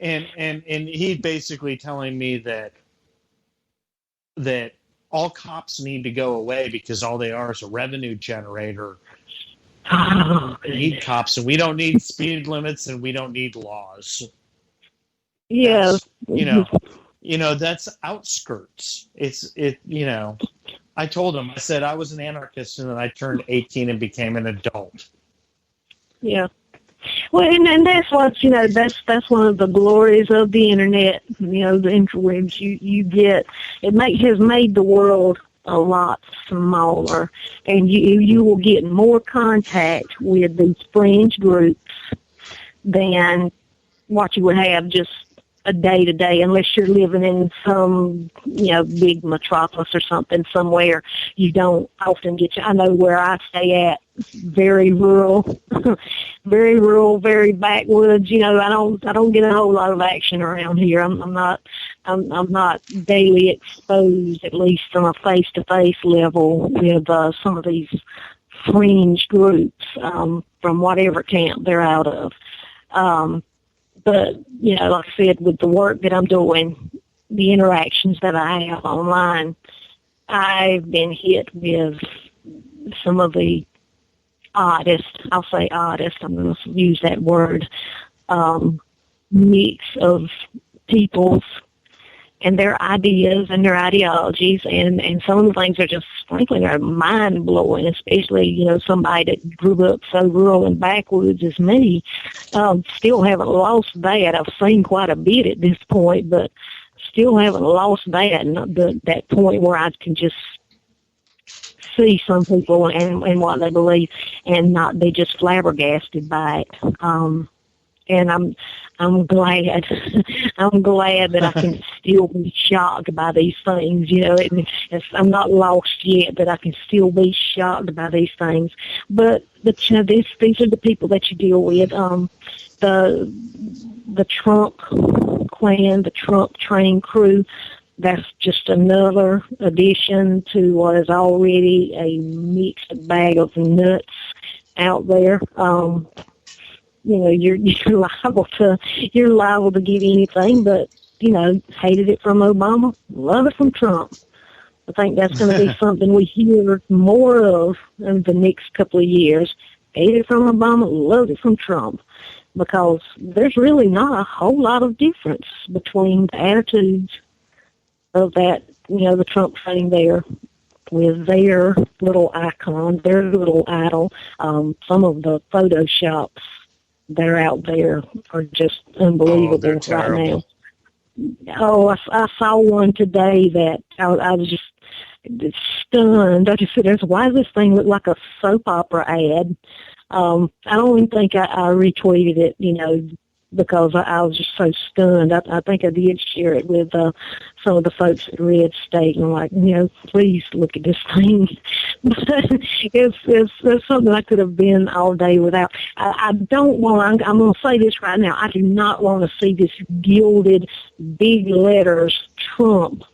Speaker 11: and he basically telling me that all cops need to go away because all they are is a revenue generator. We need cops, and we don't need speed limits, and we don't need laws.
Speaker 12: Yeah,
Speaker 11: that's outskirts. I told him, I said I was an anarchist, and then I turned 18 and became an adult.
Speaker 12: Yeah. Well, and that's what, that's one of the glories of the internet, the interwebs. You get, has made the world a lot smaller, and you will get more contact with these fringe groups than what you would have just a day-to-day, unless you're living in some, big metropolis or something somewhere. You don't often get I know where I stay at, very rural, very backwoods. I don't get a whole lot of action around here. I'm not daily exposed, at least on a face-to-face level, with some of these fringe groups from whatever camp they're out of. But, you know, like I said, with the work that I'm doing, the interactions that I have online, I've been hit with some of the oddest, I'll say oddest, I'm going to use that word, mix of people's and their ideas and their ideologies, and some of the things are just, frankly, they're mind-blowing, especially, you know, somebody that grew up so rural and backwoods as me. Still haven't lost that. I've seen quite a bit at this point, but still haven't lost that point where I can just see some people and what they believe and not be just flabbergasted by it. And I'm glad, I'm glad that I can still be shocked by these things. You know, I'm not lost yet, but I can still be shocked by these things. But you know, these are the people that you deal with. The Trump clan, the Trump train crew. That's just another addition to what is already a mixed bag of nuts out there. You know, you're liable to get anything, but, you know, hated it from Obama, love it from Trump. I think that's going to be something we hear more of in the next couple of years. Hated it from Obama, loved it from Trump, because there's really not a whole lot of difference between the attitudes of that, you know, the Trump thing there with their little icon, their little idol. Some of the Photoshops that are out there are just unbelievable right now. Oh, I saw one today that I was just stunned. I just said, why does this thing look like a soap opera ad? I don't even think I retweeted it, you know, because I was just so stunned. I think I did share it with some of the folks at Red State, and I'm like, you know, please look at this thing. But it's something I could have been all day without. I don't want, I'm going to say this right now, I do not want to see this gilded, big letters, Trump,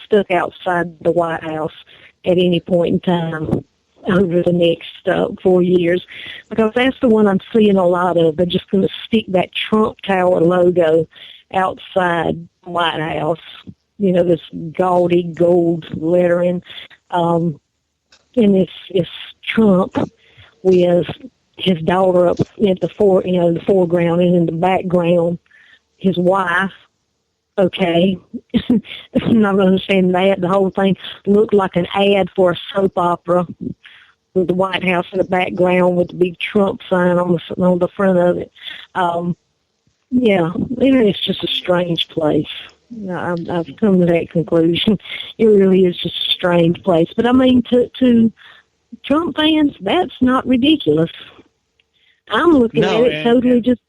Speaker 12: stuck outside the White House at any point in time over the next 4 years, because that's the one I'm seeing a lot of. They're just going to stick that Trump Tower logo outside the White House, you know, this gaudy gold lettering, and it's Trump with his daughter up at the the foreground, and in the background, his wife. Okay, I'm not understanding that. The whole thing looked like an ad for a soap opera, with the White House in the background with the big Trump sign on the front of it. Yeah, it's just a strange place. I've come to that conclusion. It really is just a strange place. But I mean, to Trump fans, that's not ridiculous. I'm looking at it totally just.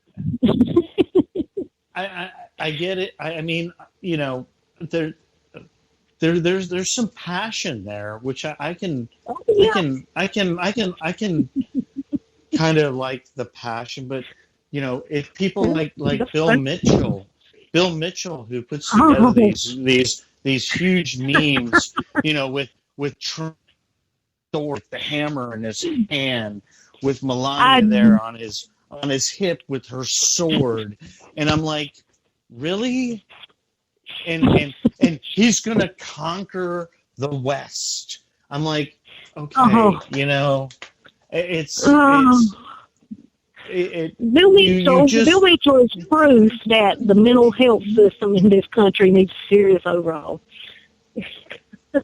Speaker 11: I get it. I mean, you know, there's some passion there, which I can kind of like the passion, but you know, if people like Bill Mitchell, who puts together these huge memes, you know, with Trump with the hammer in his hand, with Melania there on his hip with her sword, and I'm like, really? And he's going to conquer the West. I'm like, okay, you know, Bill
Speaker 12: Mitchell is proof that the mental health system in this country needs serious overhaul. Bill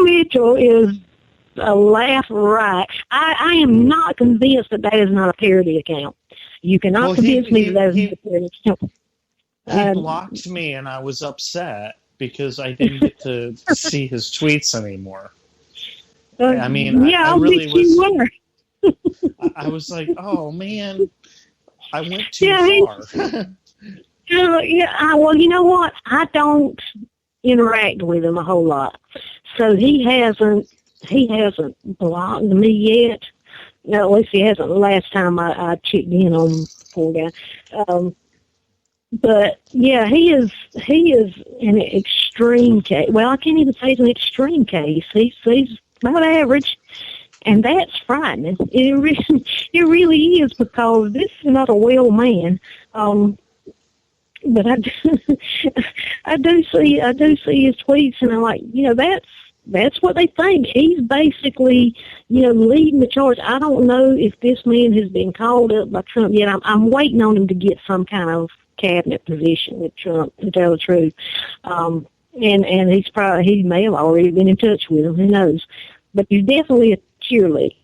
Speaker 12: Mitchell is a laugh right. I am not convinced that is not a parody account. You cannot convince me that is not a parody account.
Speaker 11: He blocked me, and I was upset because I didn't get to see his tweets anymore. I mean, I really was. I was like, oh man, I went too far.
Speaker 12: Well, you know what? I don't interact with him a whole lot, so he hasn't blocked me yet. No, at least he hasn't. The last time I checked in on him, poor guy. But yeah, he is an extreme case. Well, I can't even say he's an extreme case. He's about average. And that's frightening. It really is, because this is not a well man. But I do see his tweets, and I'm like, that's what they think. He's basically, leading the charge. I don't know if this man has been called up by Trump yet. I'm waiting on him to get some kind of cabinet position with Trump, to tell the truth. And he may have already been in touch with him. Who knows? But he's definitely a cheerleader.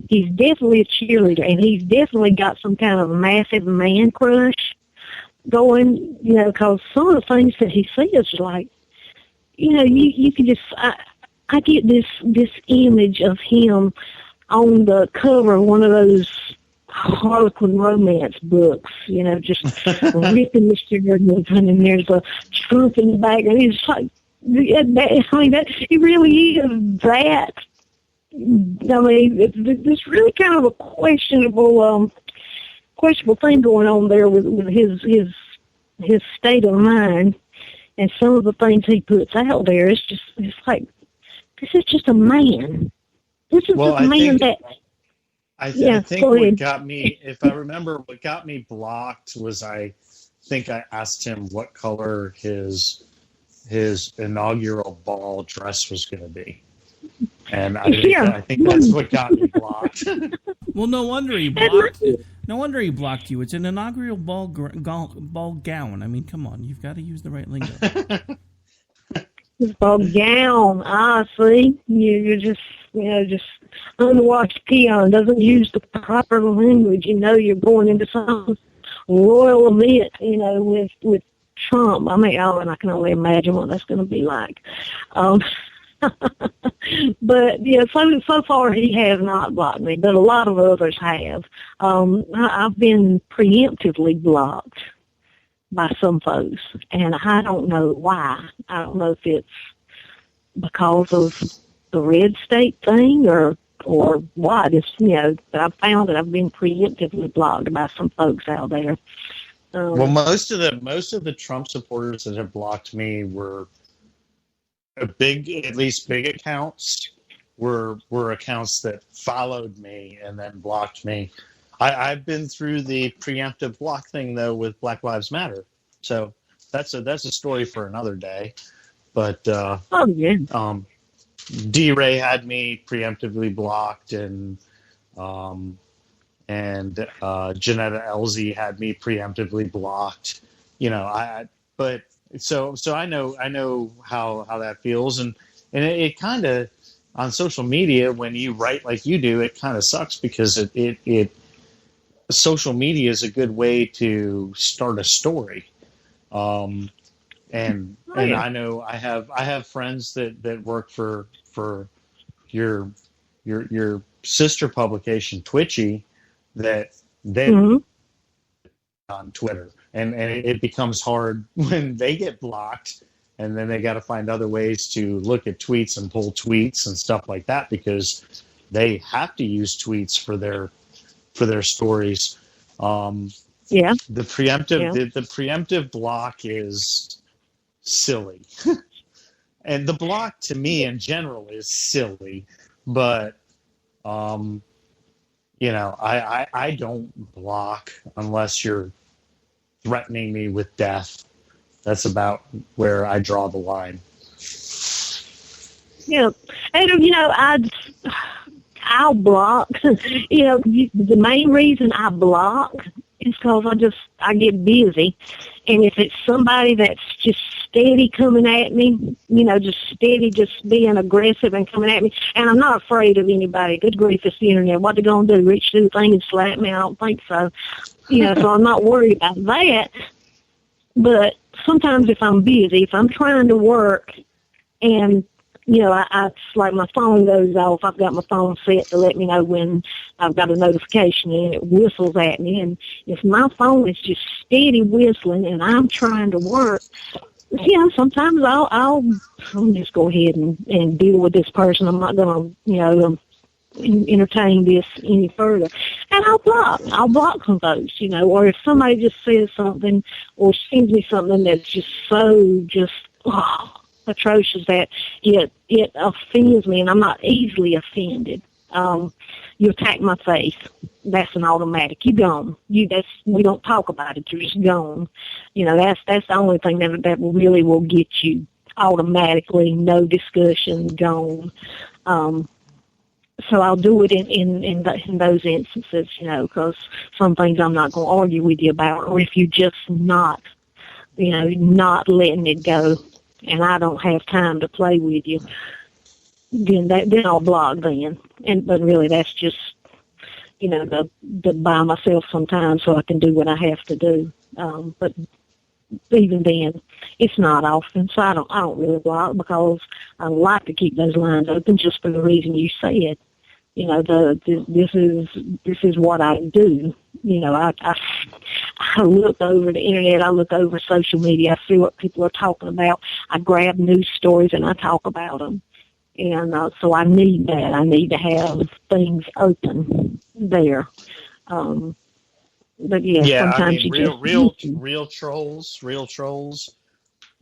Speaker 12: He's definitely a cheerleader, and he's definitely got some kind of massive man crush going, because some of the things that he says, like, you can just, I get this image of him on the cover of one of those Harlequin romance books, just ripping the shirt and there's a Trump in the background. It's like, it really is that. I mean, it's really kind of a questionable thing going on there with his state of mind, and some of the things he puts out there. It's like, this is just a man. This is just a man
Speaker 11: I think what got me, if I remember, what got me blocked was I think I asked him what color his inaugural ball dress was going to be. And I think that's what got me blocked.
Speaker 8: Well, no wonder he blocked. No wonder he blocked you. It's an inaugural ball gown. I mean, come on, you've got to use the right lingo.
Speaker 12: Ball gown. See, you're just unwashed peon. Doesn't use the proper language. You're going into some royal event. With Trump. I mean, and I can only imagine what that's going to be like. But so far he has not blocked me, but a lot of others have. I've been preemptively blocked by some folks, and I don't know why. I don't know if it's because of the red state thing or what. It's but I've found that I've been preemptively blocked by some folks out there.
Speaker 11: Well, most of the Trump supporters that have blocked me were big accounts were accounts that followed me and then blocked me. I've been through the preemptive block thing though with Black Lives Matter, so that's a story for another day. But D-Ray had me preemptively blocked, and Janetta Elzie had me preemptively blocked. So I know how that feels, and it kind of, on social media, when you write like you do, it kind of sucks because it social media is a good way to start a story. And I know I have friends that work for your sister publication Twitchy that they on Twitter. And it becomes hard when they get blocked, and then they got to find other ways to look at tweets and pull tweets and stuff like that, because they have to use tweets for their stories. The preemptive block is silly, and the block to me in general is silly. But I don't block unless you're threatening me with death. That's about where I draw the line.
Speaker 12: Yeah, and I'll block. The main reason I block is because I get busy, and if it's somebody that's just steady coming at me, just being aggressive and coming at me, and I'm not afraid of anybody. Good grief, it's the internet. What they gonna do? Reach through the thing and slap me? I don't think so. So I'm not worried about that. But sometimes if I'm busy, if I'm trying to work, and it's like my phone goes off, I've got my phone set to let me know when I've got a notification, and it whistles at me. And if my phone is just steady whistling and I'm trying to work, sometimes I'll just go ahead and deal with this person. I'm not going to, entertain this any further. And I'll block some folks, or if somebody just says something or sends me something that's just so atrocious that it offends me, and I'm not easily offended. You attack my face. That's an automatic. You gone. We don't talk about it. You're just gone. That's the only thing that really will get you automatically. No discussion. Gone. So I'll do it in those instances, because some things I'm not going to argue with you about, or if you're just not letting it go, and I don't have time to play with you, then I'll block then. But really, that's just, to buy myself some time so I can do what I have to do. But even then, it's not often, so I don't really block, because I like to keep those lines open just for the reason you said. This is what I do. I look over the internet, I look over social media, I see what people are talking about. I grab news stories and I talk about them. And so I need that. I need to have things open there. But sometimes
Speaker 11: real trolls.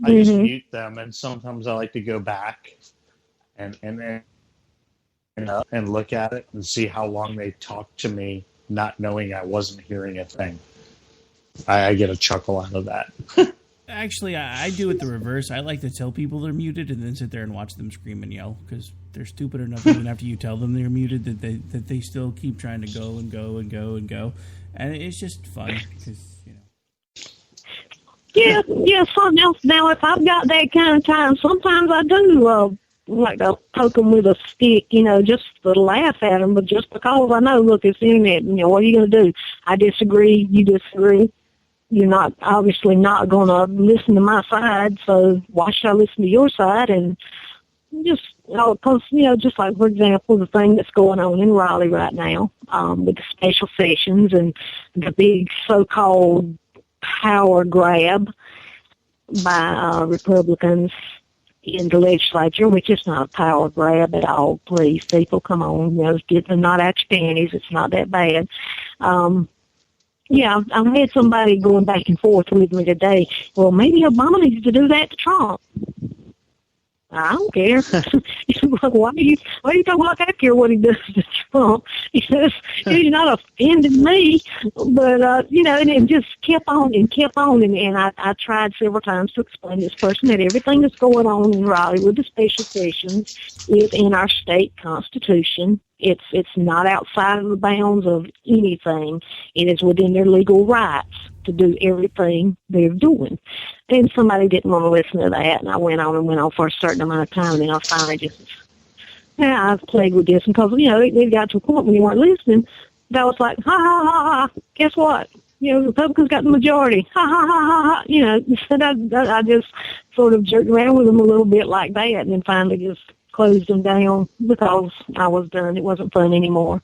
Speaker 11: I just mute them, and sometimes I like to go back and look at it and see how long they talked to me, not knowing I wasn't hearing a thing. I get a chuckle out of that.
Speaker 8: Actually, I do it the reverse. I like to tell people they're muted and then sit there and watch them scream and yell, because they're stupid enough even after you tell them they're muted that they still keep trying to go and go and go and go. And it's just fun because,
Speaker 12: Yeah, something else. Now, if I've got that kind of time, sometimes I do like to poke them with a stick, just to laugh at them, but just because I know, look, it's the internet, what are you going to do? I disagree, you disagree. You're obviously not going to listen to my side, so why should I listen to your side? And just, because, just like, for example, the thing that's going on in Raleigh right now, with the special sessions and the big so-called power grab by Republicans in the legislature, which is not a power grab at all. Please, people, come on, get them not out your panties. It's not that bad. I've had somebody going back and forth with me today. Well, maybe Obama needs to do that to Trump. I don't care. Why do you talking like I care what he does to Trump? He's not offending me, but and it just kept on, and I tried several times to explain to this person that everything that's going on in Raleigh with the special sessions is in our state constitution. It's not outside of the bounds of anything. It is within their legal rights to do everything they're doing. And somebody didn't want to listen to that, and I went on for a certain amount of time, and then I finally I've played with this, because, it got to a point when you weren't listening, that I was like, ha, ha, ha, ha, guess what? The Republicans got the majority. Ha, ha, ha, ha, ha. I just sort of jerked around with them a little bit like that, and then finally just closed them down because I was done. It wasn't fun anymore,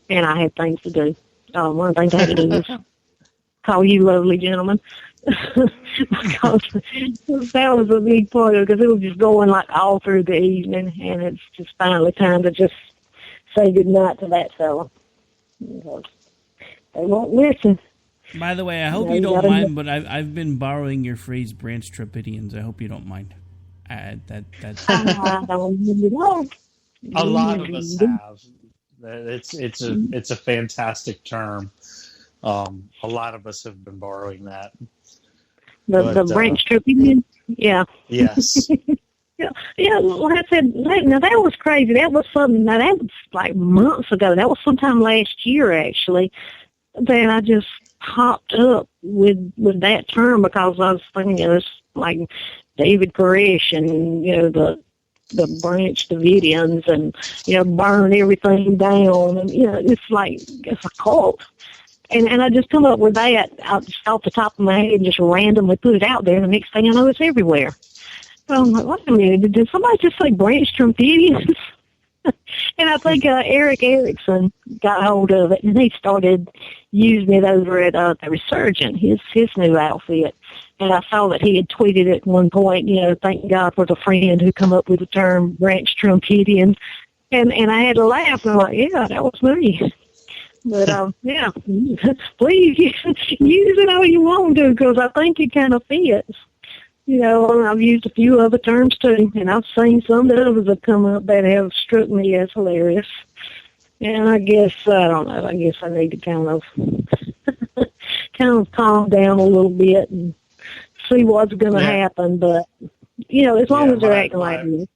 Speaker 12: and I had things to do. One of the things I had to do was call you lovely gentlemen, because that was a big part of it, because it was just going like all through the evening, and it's just finally time to just say goodnight to that fella, because they won't listen.
Speaker 8: By the way, I hope you don't mind, but I've been borrowing your phrase "Branch Trumpidians." I hope you don't mind. That's
Speaker 11: a lot of us have. It's a fantastic term. A lot of us have been borrowing that.
Speaker 12: The Branch Trumpidian? Yeah.
Speaker 11: Yes.
Speaker 12: Yeah, like I said, now that was crazy. That was something, that was like months ago. That was sometime last year, actually. Then I just popped up with that term, because I was thinking it was like David Koresh and, the Branch Davidians, and, burn everything down. And, it's a cult. And I just come up with that off the top of my head and just randomly put it out there. And the next thing I know, it's everywhere. So I'm like, wait a minute, did somebody just say Branch Trumpidians? And I think Eric Erickson got hold of it, and he started using it over at the Resurgent, his new outfit. And I saw that he had tweeted at one point, thank God for the friend who come up with the term Branch Trumpidian. And I had to laugh, and I'm like, yeah, that was me. But, yeah, please use it how you want to, because I think it kind of fits. I've used a few other terms too, and I've seen some others have come up that have struck me as hilarious. And I guess, I don't know, I guess I need to kind of calm down a little bit and see what's going to happen. But, as long as they're acting like this.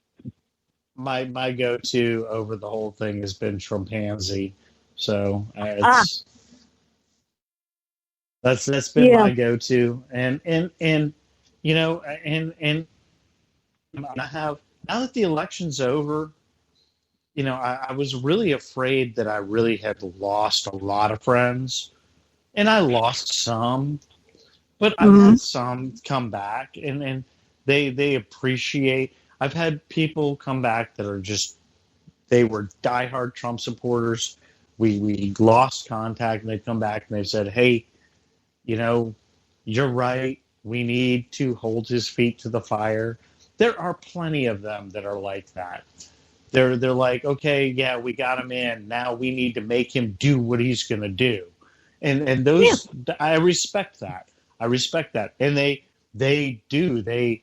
Speaker 11: My go-to over the whole thing has been Trumpanzee. So that's been my go-to. And I have, now that the election's over, I was really afraid that I really had lost a lot of friends, and I lost some, but I've had some come back, and they appreciate. I've had people come back that are just, they were diehard Trump supporters. We lost contact, and they've come back and they've said, hey, you're right. We need to hold his feet to the fire. There are plenty of them that are like that. They're like, okay, yeah, we got him in. Now we need to make him do what he's going to do. And those, I respect that. And they do. They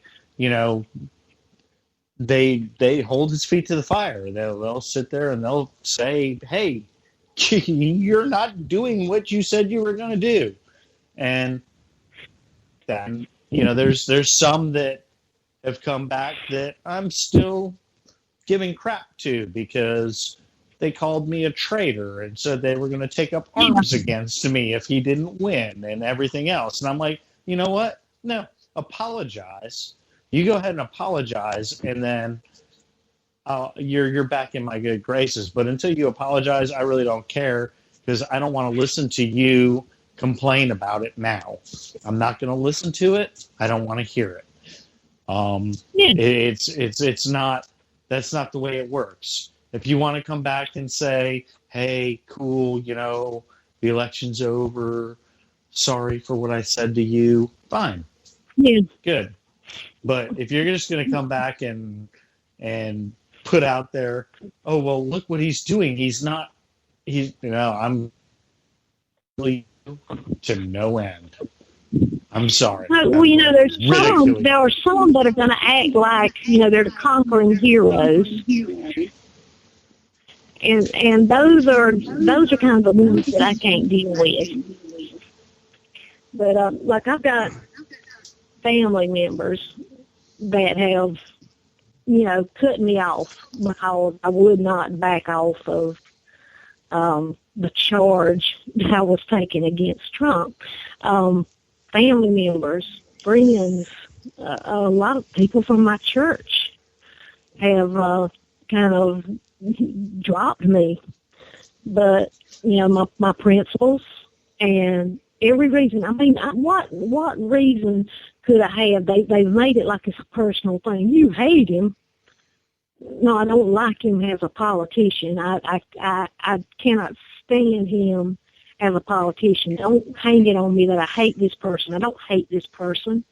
Speaker 11: hold his feet to the fire. They'll sit there and they'll say, hey, you're not doing what you said you were going to do. And then, there's some that have come back that I'm still giving crap to because they called me a traitor and said they were going to take up arms against me if he didn't win and everything else. And I'm like, you know what? No, apologize. You go ahead and apologize, and then you're back in my good graces. But until you apologize, I really don't care, because I don't want to listen to you complain about it now. I'm not going to listen to it. I don't want to hear it. It's not. That's not the way it works. If you want to come back and say, hey, cool, the election's over, sorry for what I said to you, fine.
Speaker 12: Yeah.
Speaker 11: Good. But if you're just going to come back and put out there, oh, well, look what he's doing. I'm really to no end. I'm sorry.
Speaker 12: Well, there are some that are going to act like, they're the conquering heroes. And those are kind of the ones that I can't deal with. But, like, I've got family members that have, cut me off because I would not back off of the charge that I was taking against Trump. Family members, friends, a lot of people from my church have kind of dropped me. But, my principles and every reason, what reason could I have? They've made it like it's a personal thing. You hate him. No, I don't like him as a politician. I cannot stand him as a politician. Don't hang it on me that I hate this person. I don't hate this person.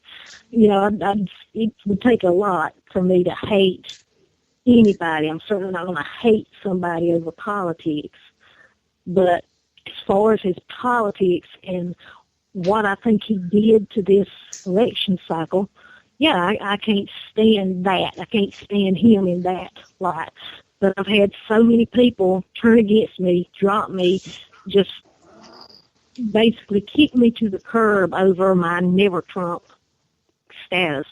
Speaker 12: It would take a lot for me to hate anybody. I'm certainly not going to hate somebody over politics. But as far as his politics and what I think he did to this election cycle, I can't stand that. I can't stand him in that light. But I've had so many people turn against me, drop me, just basically kick me to the curb over my never Trump status.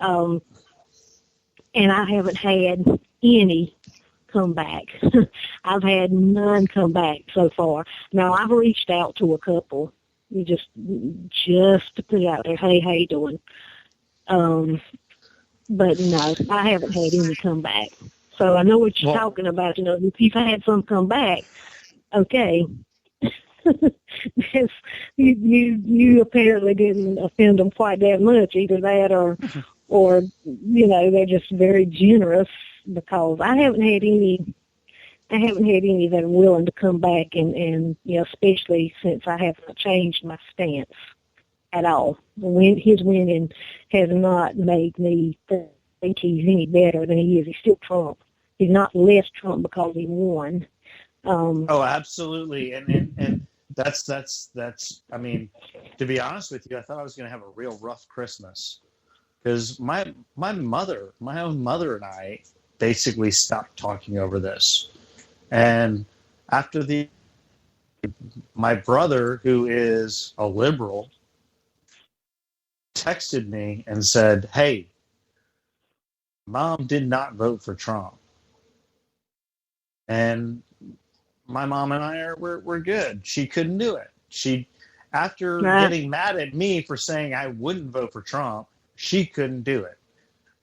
Speaker 12: And I haven't had any come back. I've had none come back so far. Now, I've reached out to a couple just to put out there, hey, how you doing? But no, I haven't had any come back. So I know what you're talking about. If you've had some come back, okay. you apparently didn't offend them quite that much, either that or they're just very generous, because I haven't had any that are willing to come back and especially since I haven't changed my stance at all. His winning has not made me think he's any better than he is. He's still Trump. He's not less Trump because he won.
Speaker 11: Oh, absolutely. And that's, I mean, to be honest with you, I thought I was going to have a real rough Christmas, because my own mother and I basically stopped talking over this. And after my brother, who is a liberal, texted me and said, "Hey, Mom did not vote for Trump." And my mom and I we're good. She couldn't do it. After getting mad at me for saying I wouldn't vote for Trump, she couldn't do it.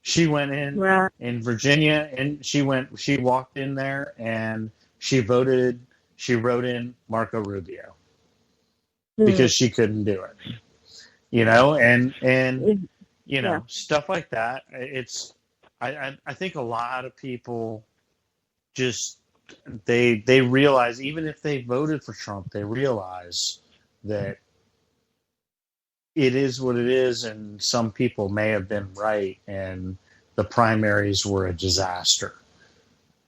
Speaker 11: She went in Virginia, and she walked in there and she wrote in Marco Rubio because she couldn't do it. And stuff like that. I think a lot of people just they realize, even if they voted for Trump, they realize that it is what it is, and some people may have been right, and the primaries were a disaster.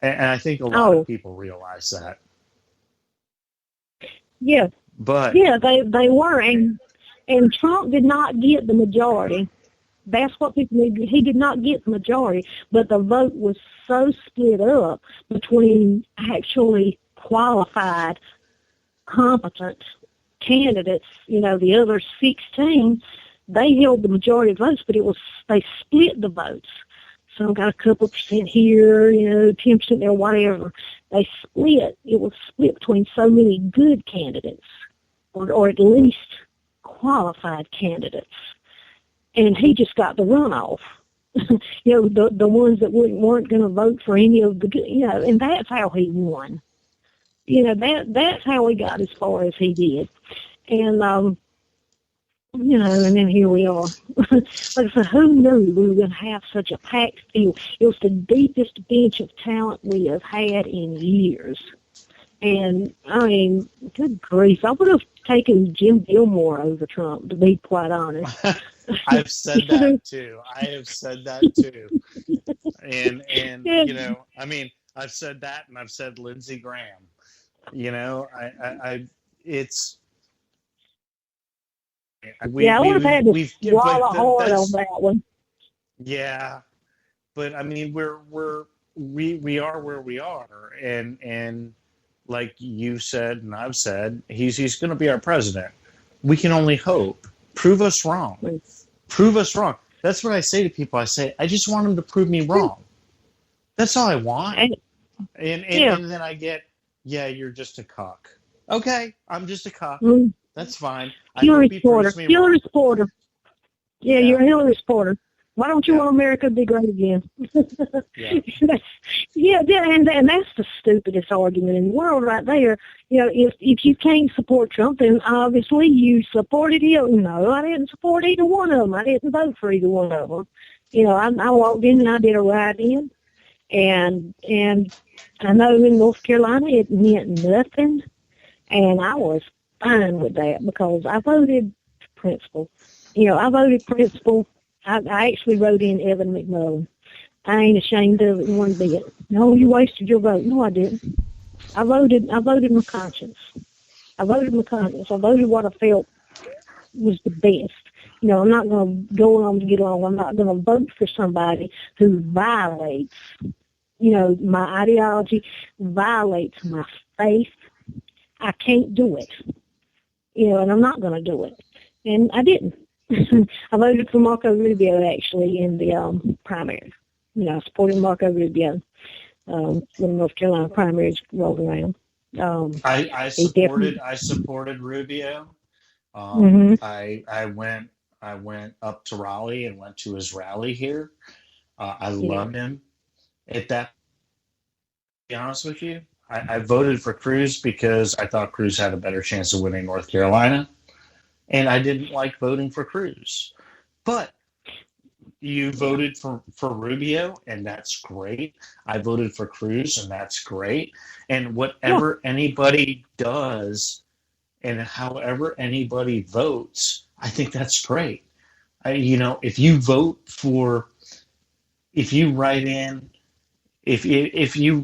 Speaker 11: And I think a lot of people realize that.
Speaker 12: Yeah.
Speaker 11: But
Speaker 12: they were, and Trump did not get the majority. That's what people need. He did not get the majority, but the vote was so split up between actually qualified, competent candidates. The other 16, they held the majority of votes, but they split the votes. Some got a couple percent here, 10% there, whatever. They split. It was split between so many good candidates, or at least qualified candidates. And he just got the runoff. The ones that weren't going to vote for any of the, and that's how he won. That's how he got as far as he did. And, and then here we are. Like I said, who knew we were going to have such a packed field? It was the deepest bench of talent we have had in years. And, I mean, good grief. I would have taken Jim Gilmore over Trump, to be quite honest.
Speaker 11: I've said that too. And I mean, I've said that, and I've said Lindsey Graham.
Speaker 12: I would have had to swallow hard on that one.
Speaker 11: Yeah, but I mean, we are where we are, and like you said and I've said, he's going to be our president. We can only hope. Prove us wrong. Prove us wrong. That's what I say to people. I say, I just want him to prove me wrong. That's all I want. And then I get, you're just a cock. Okay, I'm just a cock. That's fine.
Speaker 12: Hillary supporter. Yeah, you're a Hillary supporter. Why don't you want America to be great again? And that's the stupidest argument in the world right there. If you can't support Trump, then obviously you supported him. No, I didn't support either one of them. I didn't vote for either one of them. I walked in and I did a write-in, and I know in North Carolina it meant nothing, and I was fine with that because I voted principal. I voted principal. I actually wrote in Evan McMullen. I ain't ashamed of it one bit. No, you wasted your vote. No, I didn't. I voted my conscience. I voted what I felt was the best. I'm not going to go along to get along. I'm not going to vote for somebody who violates, my ideology, violates my faith. I can't do it. And I'm not going to do it. And I didn't. I voted for Marco Rubio, actually, in the primary. I supported Marco Rubio when the North Carolina primaries rolled around.
Speaker 11: I supported Rubio. I went up to Raleigh and went to his rally here. I loved him. To be honest with you, I voted for Cruz because I thought Cruz had a better chance of winning North Carolina. And I didn't like voting for Cruz. But you voted for Rubio, and that's great. I voted for Cruz, and that's great. And whatever anybody does and however anybody votes, I think that's great. If you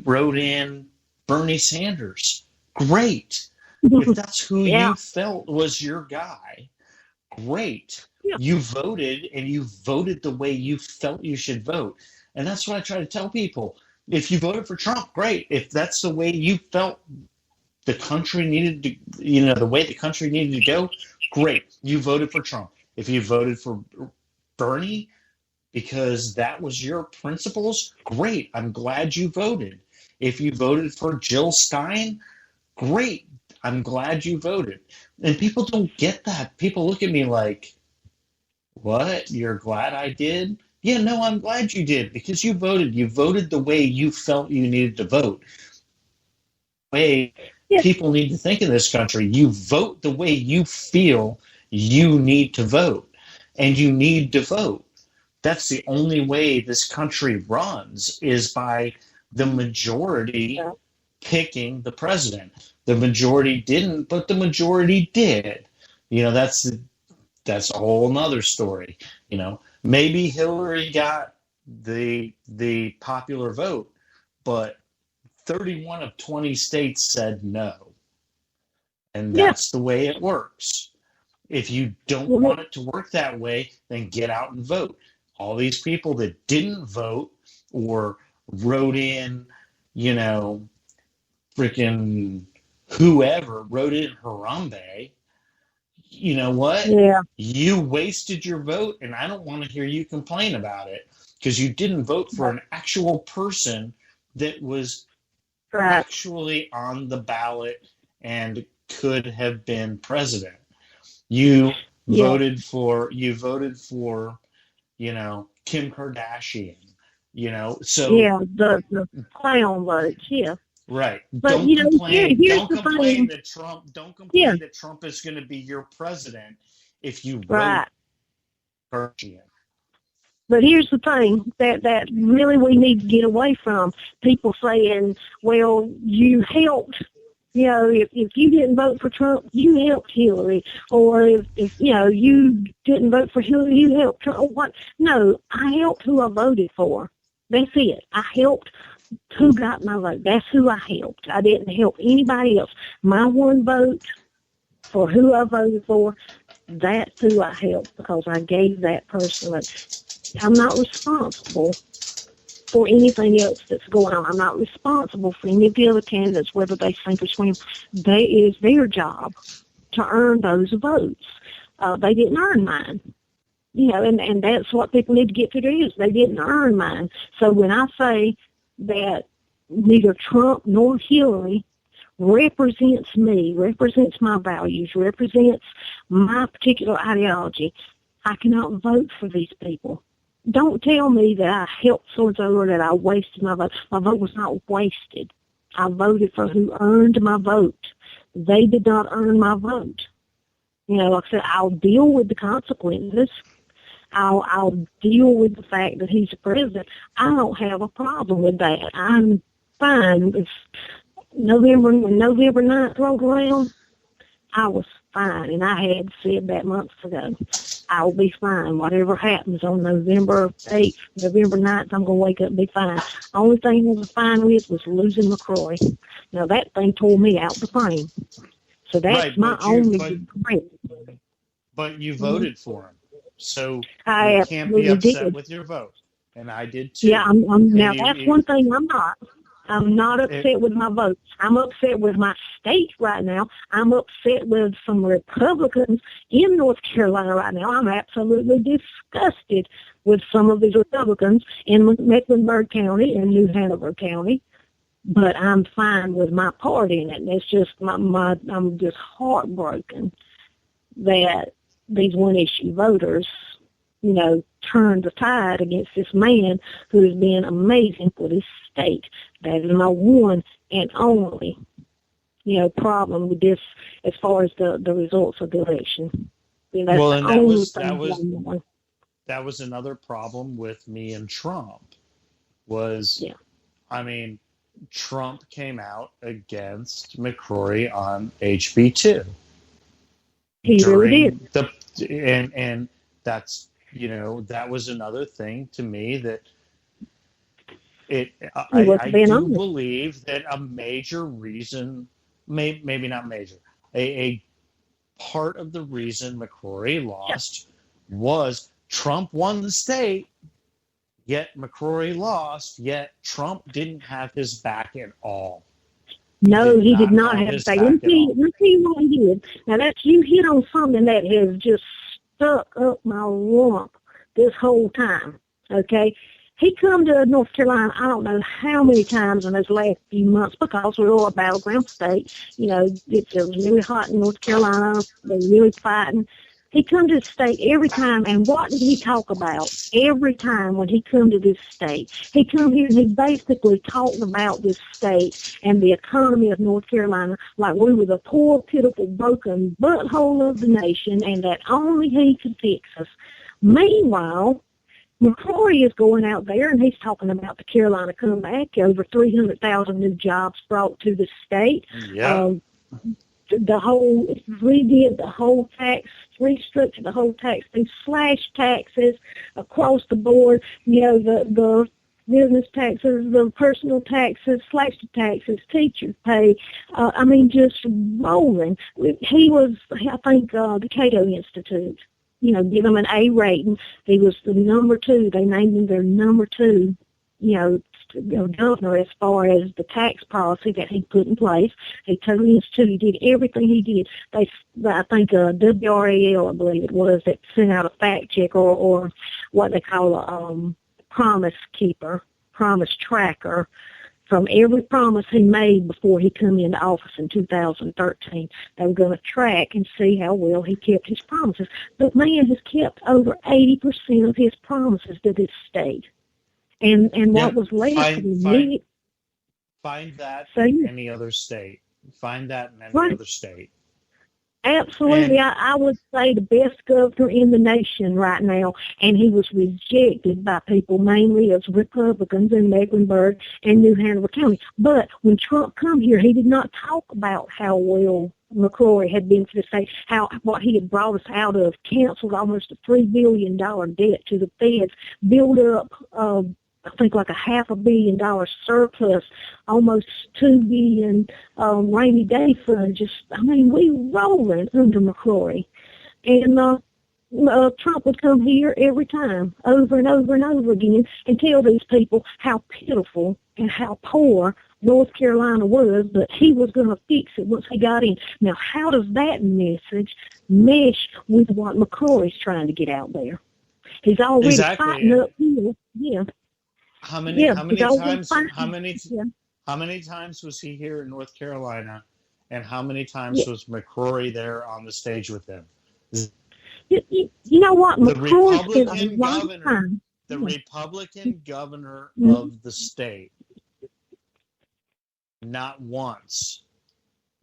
Speaker 11: wrote in Bernie Sanders, great. If that's who you felt was your guy, great. Yeah. You voted, and you voted the way you felt you should vote. And that's what I try to tell people. If you voted for Trump, great. If that's the way you felt the country needed to, the way the country needed to go, great. You voted for Trump. If you voted for Bernie because that was your principles, great. I'm glad you voted. If you voted for Jill Stein, great. I'm glad you voted. And people don't get that. People look at me like, what? You're glad I did? Yeah, no, I'm glad you did because you voted. You voted the way you felt you needed to vote. The way people need to think in this country. You vote the way you feel you need to vote. And you need to vote. That's the only way this country runs is by the majority picking the president. The majority didn't, but the majority did. That's a whole nother story. Maybe Hillary got the popular vote, but 31 of 20 states said no. And that's the way it works. If you don't want it to work that way, then get out and vote. All these people that didn't vote or wrote in, freaking whoever wrote in Harambe, you know what?
Speaker 12: Yeah.
Speaker 11: You wasted your vote, and I don't want to hear you complain about it because you didn't vote for an actual person that was actually on the ballot and could have been president. You voted for, Kim Kardashian, so.
Speaker 12: Yeah, the clown votes, yeah.
Speaker 11: Right.
Speaker 12: But,
Speaker 11: don't complain.
Speaker 12: Here's
Speaker 11: Don't complain that Trump. Don't complain that Trump is going to be your president if you vote for him.
Speaker 12: But here's the thing that really we need to get away from. People saying, "Well, you helped." If you didn't vote for Trump, you helped Hillary, or if you didn't vote for Hillary, you helped Trump. What? No, I helped who I voted for. That's it. I helped who got my vote. That's who I helped. I didn't help anybody else. My one vote for who I voted for, that's who I helped because I gave that person. I'm not responsible for anything else that's going on. I'm not responsible for any of the other candidates, whether they think or swing. It is their job to earn those votes. They didn't earn mine. And that's what people need to get to do is they didn't earn mine. So when I say that neither Trump nor Hillary represents me, represents my values, represents my particular ideology, I cannot vote for these people. Don't tell me that I helped so-and-so or that I wasted my vote. My vote was not wasted. I voted for who earned my vote. They did not earn my vote. Like I said, I'll deal with the consequences. I'll deal with the fact that he's the president. I don't have a problem with that. I'm fine. When November 9th rolled around, I was fine, and I had said that months ago. I'll be fine. Whatever happens on November 8th, November 9th, I'm going to wake up and be fine. The only thing I was fine with was losing McCrory. Now, that thing tore me out the frame. So that's my only regret.
Speaker 11: But you voted for him. So
Speaker 12: I
Speaker 11: you can't be upset
Speaker 12: did.
Speaker 11: with your vote. And I did too.
Speaker 12: Yeah, that's one thing I'm not. I'm not upset with my vote. I'm upset with my state right now. I'm upset with some Republicans in North Carolina right now. I'm absolutely disgusted with some of these Republicans in Mecklenburg County and New Hanover County. But I'm fine with my party in it. It's just I'm just heartbroken that these one-issue voters, turned the tide against this man who has been amazing for this state. That is my one and only, problem with this as far as the results of the election.
Speaker 11: That was another problem with me and Trump Trump came out against McCrory on HB2.
Speaker 12: He really did.
Speaker 11: And that's, that was another thing to me that I do believe that a major reason, maybe not major, a part of the reason McCrory lost was Trump won the state, yet McCrory lost, yet Trump didn't have his back at all.
Speaker 12: No, he did not have to say. Let's see what he did. Now, you hit on something that has just stuck up my rump this whole time, okay? He come to North Carolina, I don't know how many times in those last few months, because we're all a battleground state. You know, it was really hot in North Carolina. They were really fighting. He come to the state every time, and what did he talk about every time when he come to this state? He come here and he basically talked about this state and the economy of North Carolina like we were the poor, pitiful, broken butthole of the nation, and that only he could fix us. Meanwhile, McCrory is going out there, and he's talking about the Carolina comeback, over 300,000 new jobs brought to the state.
Speaker 11: Yeah.
Speaker 12: Redid the whole tax, restructured the whole tax, they slashed taxes across the board, you know, the business taxes, the personal taxes, slashed the taxes, teachers pay, just rolling. He was, I think, the Cato Institute, you know, give him an A rating. He was the number 2. They named him their number 2, governor as far as the tax policy that he put in place. He totally instituted. He did everything he did. I think WRAL, I believe it was, that sent out a fact check or what they call a promise keeper, promise tracker, from every promise he made before he come into office in 2013. They were going to track and see how well he kept his promises. But man has kept over 80% of his promises to this state. And what was left
Speaker 11: find that in any other state. Find that in any other state.
Speaker 12: Absolutely. I would say the best governor in the nation right now, and he was rejected by people mainly as Republicans in Mecklenburg and New Hanover County. But when Trump come here, he did not talk about how well McCrory had been for the state, what he had brought us out of, canceled almost a $3 billion debt to the feds, built up I think like a $500 million surplus, almost $2 billion rainy day fund. We rolling under McCrory. And Trump would come here every time, over and over and over again, and tell these people how pitiful and how poor North Carolina was, but he was going to fix it once he got in. Now, how does that message mesh with what McCrory's trying to get out there? He's already fighting up here. Yeah.
Speaker 11: How many times was he here in North Carolina, and how many times was McCrory there on the stage with him?
Speaker 12: You know what?
Speaker 11: The Republican governor of the state, not once.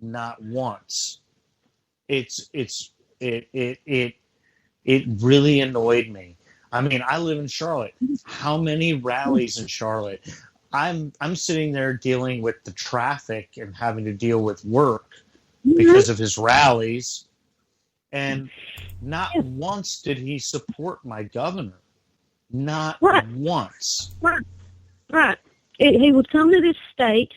Speaker 11: It really annoyed me. I mean, I live in Charlotte. How many rallies in Charlotte? I'm sitting there dealing with the traffic and having to deal with work because of his rallies. And not once did he support my governor. Not once.
Speaker 12: Right. He would come to this state,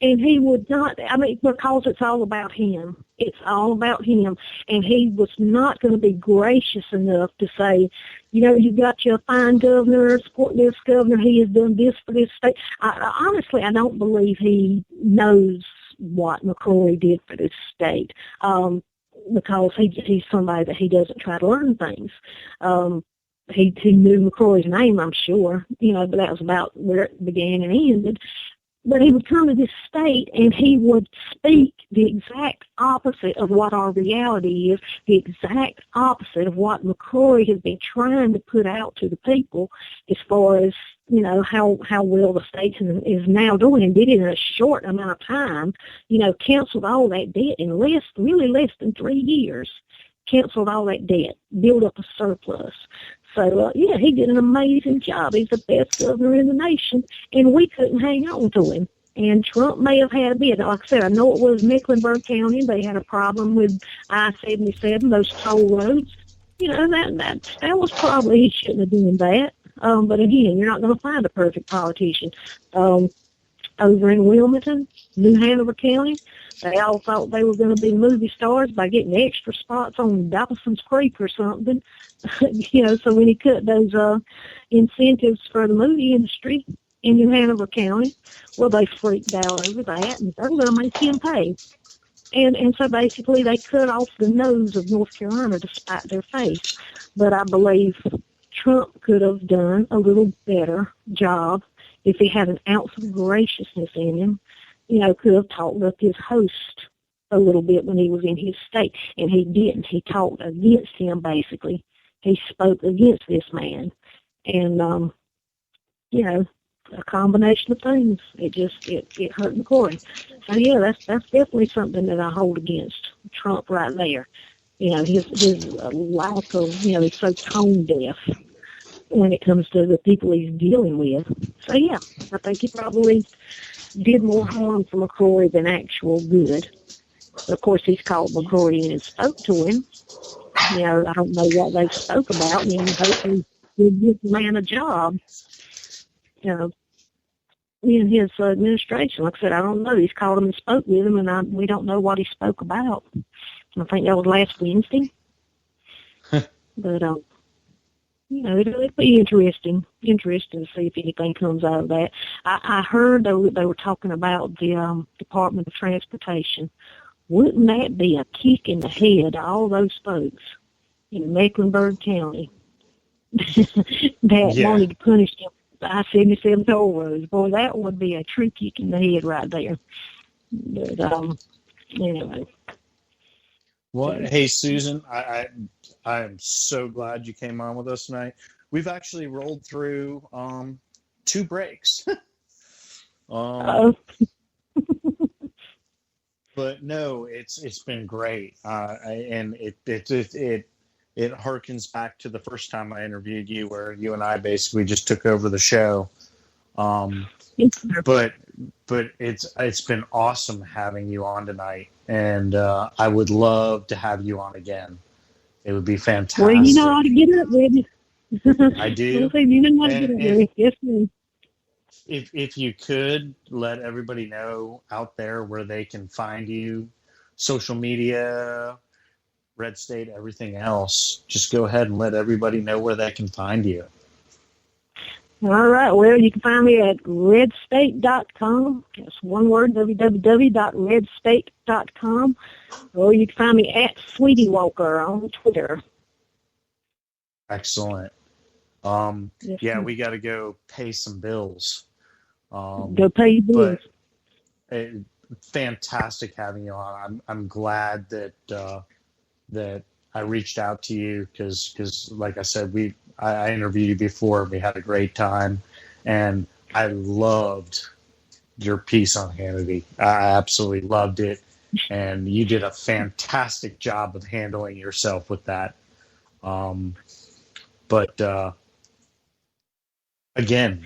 Speaker 12: and he would not, because it's all about him. It's all about him. And he was not going to be gracious enough to say, you got your fine governor, support this governor, he has done this for this state. Honestly, I don't believe he knows what McCrory did for this state, because he's somebody that he doesn't try to learn things. He knew McCrory's name, I'm sure, but that was about where it began and ended. But he would come to this state and he would speak the exact opposite of what our reality is, the exact opposite of what McCrory has been trying to put out to the people as far as, how well the state is now doing, and did it in a short amount of time, canceled all that debt in less than 3 years, canceled all that debt, built up a surplus. So, he did an amazing job. He's the best governor in the nation, and we couldn't hang on to him. And Trump may have had a bit. Like I said, I know it was Mecklenburg County. They had a problem with I-77, those toll roads. That was probably, he shouldn't have done that. But again, you're not going to find a perfect politician. Over in Wilmington, New Hanover County, they all thought they were going to be movie stars by getting extra spots on Dawson's Creek or something. So when he cut those incentives for the movie industry, in New Hanover County. Well, they freaked out over that, and they're going to make him pay. And so basically they cut off the nose of North Carolina to spite their face. But I believe Trump could have done a little better job if he had an ounce of graciousness in him. You know, could have talked up his host a little bit when he was in his state, and he didn't. He talked against him, basically. He spoke against this man. And, you know, a combination of things. It hurt McCoy. So yeah, that's definitely something that I hold against Trump right there. You know, his lack of, you know, he's so tone deaf when it comes to the people he's dealing with. So yeah, I think he probably did more harm for McCrory than actual good. Of course, he's called McCrory in and spoke to him. You know, I don't know what they spoke about, and hopefully give this man a job. You know, in his administration. Like I said, I don't know. He's called him and spoke with him, and we don't know what he spoke about. I think that was last Wednesday. But, you know, it'll be interesting to see if anything comes out of that. I heard they were talking about the Department of Transportation. Wouldn't that be a kick in the head to all those folks in Mecklenburg County that wanted to punish them? I-77 toll roads. Boy, that would be a true kick in the head right there. But, anyway.
Speaker 11: Well, hey, Susan, I'm so glad you came on with us tonight. We've actually rolled through 2 breaks. But no, it's been great, and it harkens back to the first time I interviewed you, where you and I basically just took over the show. But it's been awesome having you on tonight, and I would love to have you on again. It would be fantastic.
Speaker 12: Well, you know how to get up, baby.
Speaker 11: I do.
Speaker 12: You know how to get up, baby. Yes, ma'am.
Speaker 11: If you could let everybody know out there where they can find you, social media, Red State, everything else, just go ahead and let everybody know where they can find you.
Speaker 12: All right. Well, you can find me at redstate.com. That's one word, www.redstate.com. Or you can find me at Sweetie Walker on Twitter.
Speaker 11: Excellent.
Speaker 12: Yes,
Speaker 11: yeah, we got to go pay some bills.
Speaker 12: Go pay your bills.
Speaker 11: But fantastic having you on. I'm glad that I reached out to you because like I said, I interviewed you before. We had a great time, and I loved your piece on Hannity. I absolutely loved it, and you did a fantastic job of handling yourself with that. But again,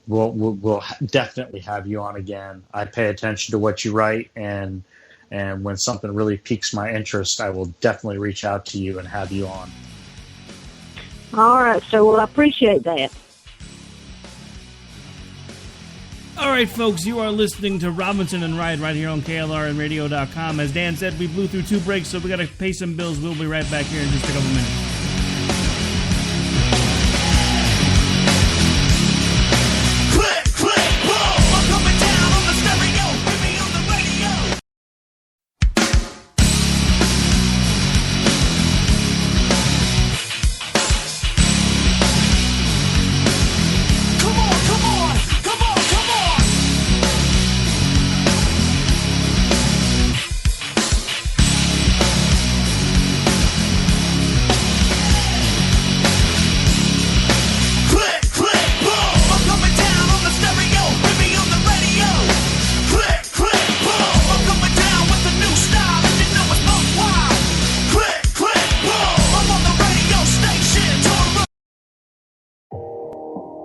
Speaker 11: we'll definitely have you on again. I pay attention to what you write, and when something really piques my interest, I will definitely reach out to you and have you on.
Speaker 12: All right, so well, I appreciate that.
Speaker 8: All right, folks, you are listening to Robinson and Wright right here on KLRNradio.com. As Dan said, we blew through 2 breaks, so we got to pay some bills. We'll be right back here in just a couple minutes.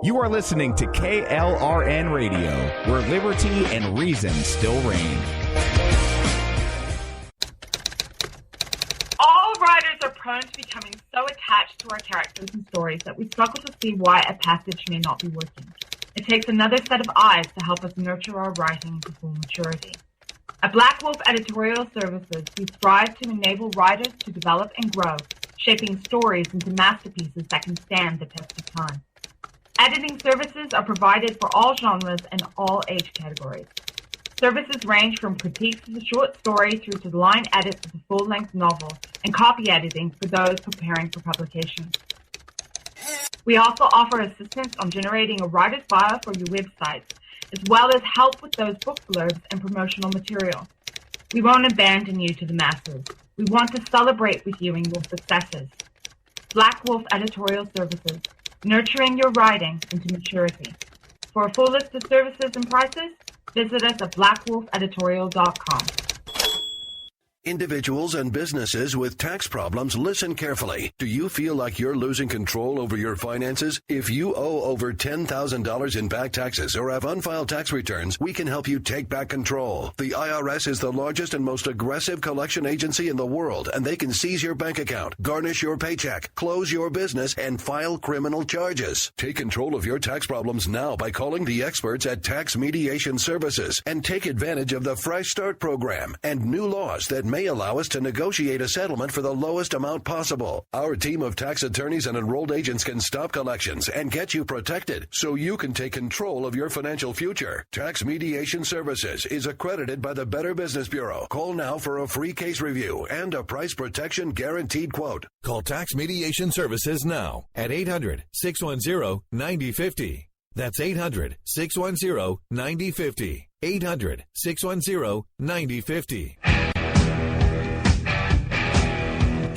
Speaker 1: You are listening to KLRN Radio, where liberty and reason still reign.
Speaker 2: All writers are prone to becoming so attached to our characters and stories that we struggle to see why a passage may not be working. It takes another set of eyes to help us nurture our writing to full maturity. At Black Wolf Editorial Services, we strive to enable writers to develop and grow, shaping stories into masterpieces that can stand the test of time. Editing services are provided for all genres and all age categories. Services range from critiques of a short story through to line edits of a full-length novel and copy editing for those preparing for publication. We also offer assistance on generating a writer's bio for your websites, as well as help with those book blurbs and promotional material. We won't abandon you to the masses. We want to celebrate with you in your successes. Black Wolf Editorial Services, nurturing your writing into maturity. For a full list of services and prices, visit us at blackwolfeditorial.com.
Speaker 3: Individuals and businesses with tax problems, listen carefully. Do you feel like you're losing control over your finances? If you owe over $10,000 in back taxes or have unfiled tax returns, we can help you take back control. The IRS is the largest and most aggressive collection agency in the world, and they can seize your bank account, garnish your paycheck, close your business, and file criminal charges. Take control of your tax problems now by calling the experts at Tax Mediation Services and take advantage of the Fresh Start program and new laws that may allow us to negotiate a settlement for the lowest amount possible. Our team of tax attorneys and enrolled agents can stop collections and get you protected so you can take control of your financial future. Tax Mediation Services is accredited by the Better Business Bureau. Call now for a free case review and a price protection guaranteed quote.
Speaker 4: Call Tax Mediation Services now at 800-610-9050. That's 800-610-9050. 800-610-9050.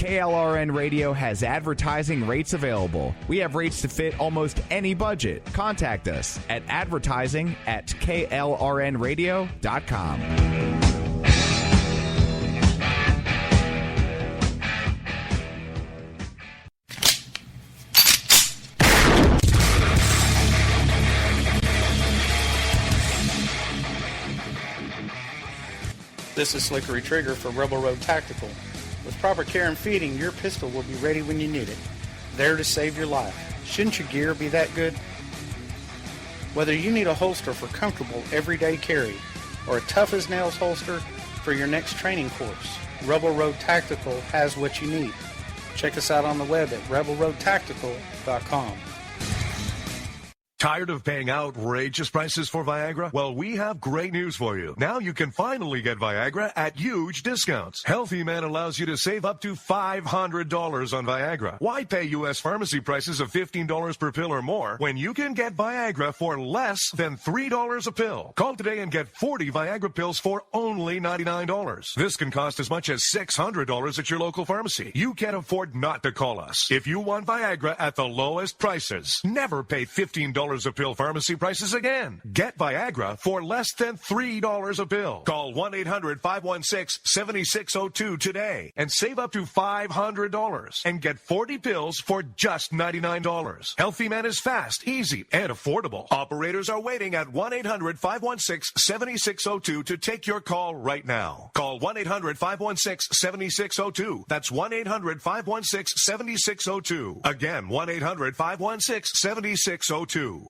Speaker 1: KLRN Radio has advertising rates available. We have rates to fit almost any budget. Contact us at advertising@klrnradio.com.
Speaker 5: This is Slickery Trigger for Rebel Road Tactical. With proper care and feeding, your pistol will be ready when you need it, there to save your life. Shouldn't your gear be that good? Whether you need a holster for comfortable everyday carry or a tough-as-nails holster for your next training course, Rebel Road Tactical has what you need. Check us out on the web at rebelroadtactical.com.
Speaker 6: Tired of paying outrageous prices for Viagra? Well, we have great news for you. Now you can finally get Viagra at huge discounts. Healthy Man allows you to save up to $500 on Viagra. Why pay U.S. pharmacy prices of $15 per pill or more when you can get Viagra for less than $3 a pill? Call today and get 40 Viagra pills for only $99. This can cost as much as $600 at your local pharmacy. You can't afford not to call us. If you want Viagra at the lowest prices, never pay $15 a pill pharmacy prices again. Get Viagra for less than $3 a pill. Call 1-800-516-7602 today and save up to $500 and get 40 pills for just $99. Healthy Man is fast, easy, and affordable. Operators are waiting at 1-800-516-7602 to take your call right now. Call 1-800-516-7602. That's 1-800-516-7602. Again, 1-800-516-7602.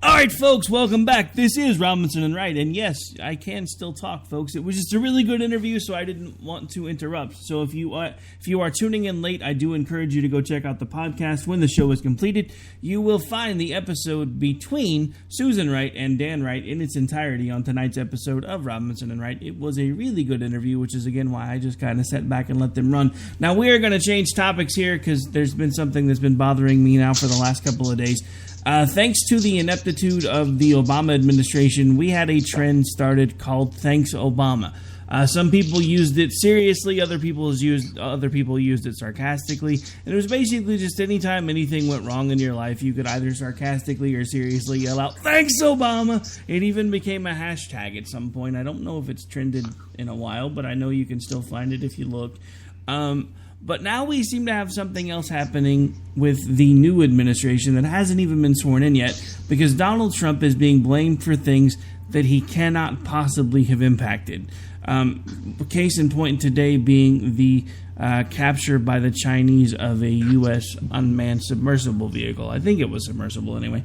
Speaker 8: All right, folks, welcome back. This is Robinson and Wright, and yes, I can still talk, folks. It was just a really good interview, so I didn't want to interrupt. So if you are tuning in late, I do encourage you to go check out the podcast. When the show is completed, you will find the episode between Susan Wright and Dan Wright in its entirety on tonight's episode of Robinson and Wright. It was a really good interview, which is, again, why I just kind of sat back and let them run. Now, we are going to change topics here because there's been something that's been bothering me now for the last couple of days. Thanks to the ineptitude of the Obama administration, we had a trend started called Thanks Obama. Some people used it seriously, other people used it sarcastically, and it was basically just anytime anything went wrong in your life, you could either sarcastically or seriously yell out, "Thanks, Obama!" It even became a hashtag at some point. I don't know if it's trended in a while, but I know you can still find it if you look. But now we seem to have something else happening with the new administration that hasn't even been sworn in yet, because Donald Trump is being blamed for things that he cannot possibly have impacted. Case in point today being the capture by the Chinese of a U.S. unmanned submersible vehicle. I think it was submersible anyway.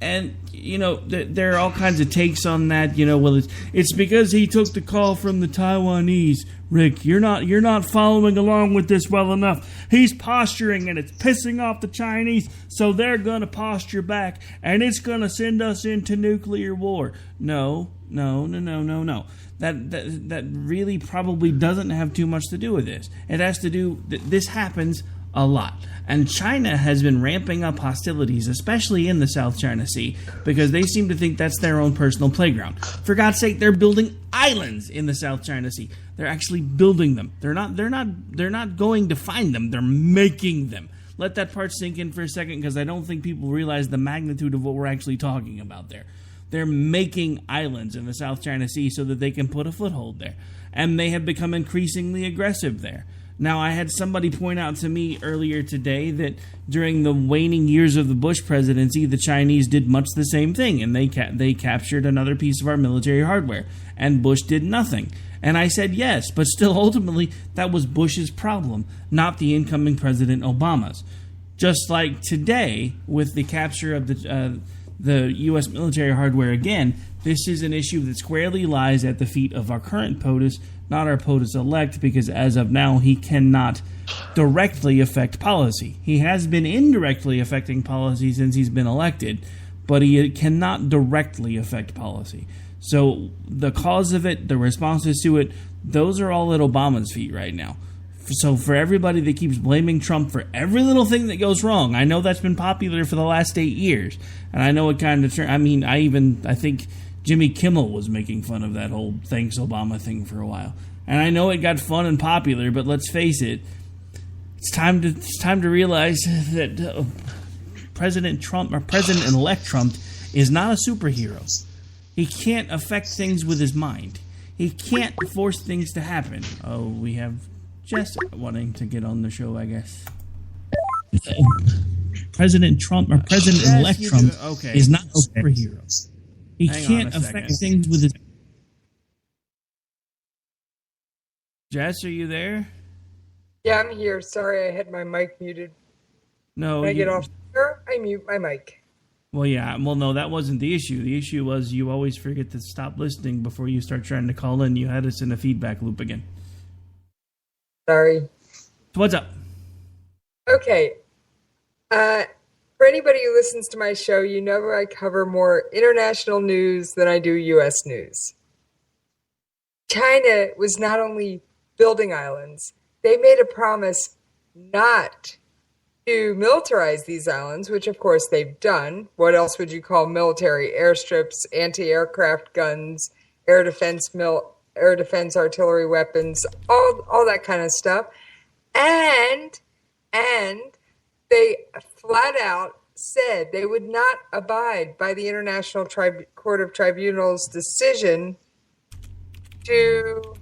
Speaker 8: And, you know, there are all kinds of takes on that. You know, well, it's because he took the call from the Taiwanese. Rick, you're not following along with this well enough. He's posturing, and it's pissing off the Chinese, so they're going to posture back, and it's going to send us into nuclear war. No. That really probably doesn't have too much to do with this. It has to do, this happens a lot. And China has been ramping up hostilities, especially in the South China Sea, because they seem to think that's their own personal playground. For God's sake, they're building islands in the South China Sea. They're actually building them. They're not going to find them. They're making them. Let that part sink in for a second, because I don't think people realize the magnitude of what we're actually talking about there. They're making islands in the South China Sea so that they can put a foothold there. And they have become increasingly aggressive there. Now, I had somebody point out to me earlier today that during the waning years of the Bush presidency, the Chinese did much the same thing, and they captured another piece of our military hardware, and Bush did nothing. And I said yes, but still ultimately that was Bush's problem, not the incoming President Obama's. Just like today, with the capture of the U.S. military hardware again, this is an issue that squarely lies at the feet of our current POTUS, not our POTUS-elect, because as of now, he cannot directly affect policy. He has been indirectly affecting policy since he's been elected, but he cannot directly affect policy. So the cause of it, the responses to it, those are all at Obama's feet right now. So for everybody that keeps blaming Trump for every little thing that goes wrong, I know that's been popular for the last 8 years, and I know it kind of I think Jimmy Kimmel was making fun of that whole thanks Obama thing for a while. And I know it got fun and popular, but let's face it, it's time to realize that President Trump, or President-elect Trump, is not a superhero. He can't affect things with his mind. He can't force things to happen. Oh, we have Jess wanting to get on the show, I guess. President Trump, or President-elect Trump, is not a superhero. He can't affect things with his... Jess, are you there?
Speaker 13: Yeah, I'm here. Sorry, I had my mic muted.
Speaker 8: No,
Speaker 13: when I get off here, I mute my mic.
Speaker 8: Well, yeah. Well, no, that wasn't the issue. The issue was you always forget to stop listening before you start trying to call in. You had us in a feedback loop again.
Speaker 13: Sorry.
Speaker 8: So what's up?
Speaker 13: Okay. For anybody who listens to my show, you know I cover more international news than I do U.S. news. China was not only building islands, they made a promise not to militarize these islands, which of course they've done. What else would you call military? Airstrips, anti-aircraft guns, air defense artillery weapons, all that kind of stuff. And they flat out said they would not abide by the International Court of Tribunal's decision to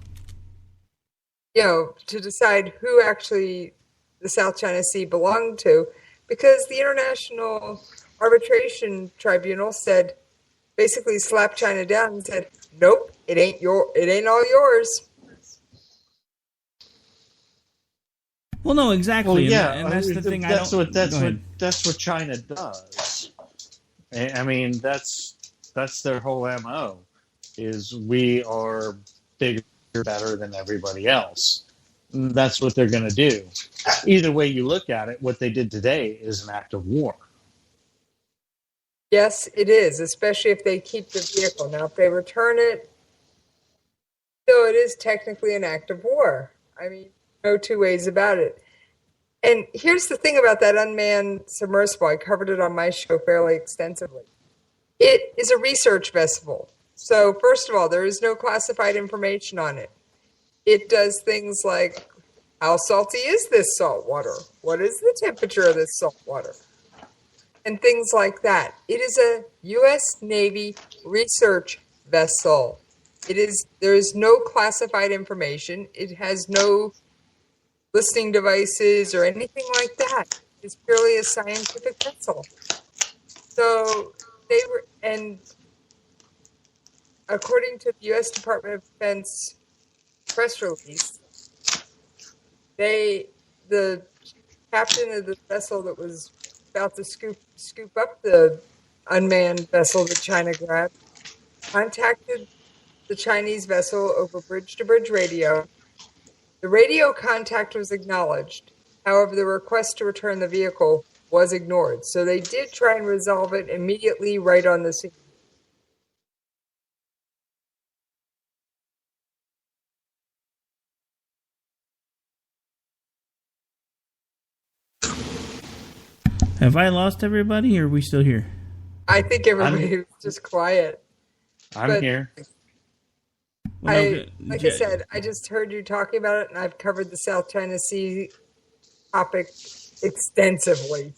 Speaker 13: decide who actually the South China Sea belonged to, because the International Arbitration Tribunal basically slapped China down and said, nope, it ain't all yours.
Speaker 8: Well, no, exactly.
Speaker 11: Well, yeah,
Speaker 8: and that's the thing.
Speaker 11: That's what China does. I mean, that's their whole MO. Is we are bigger, better than everybody else. That's what they're going to do. Either way you look at it, what they did today is an act of war.
Speaker 13: Yes, it is, especially if they keep the vehicle. Now, if they return it, so it is technically an act of war. I mean, no two ways about it. And here's the thing about that unmanned submersible. I covered it on my show fairly extensively. It is a research vessel. So, first of all, there is no classified information on it. It does things like, how salty is this salt water? What is the temperature of this salt water? And things like that. It is a U.S. Navy research vessel. There is no classified information. It has no listening devices or anything like that. It's purely a scientific vessel. So and according to the U.S. Department of Defense press release, the captain of the vessel that was about to scoop up the unmanned vessel that China grabbed contacted the Chinese vessel over bridge-to-bridge radio. The radio contact was acknowledged. However, the request to return the vehicle was ignored. So they did try and resolve it immediately right on the scene.
Speaker 8: Have I lost everybody, or are we still here?
Speaker 13: I think everybody was just quiet.
Speaker 11: I'm here.
Speaker 13: Like I said, I just heard you talking about it, and I've covered the South China Sea topic extensively. In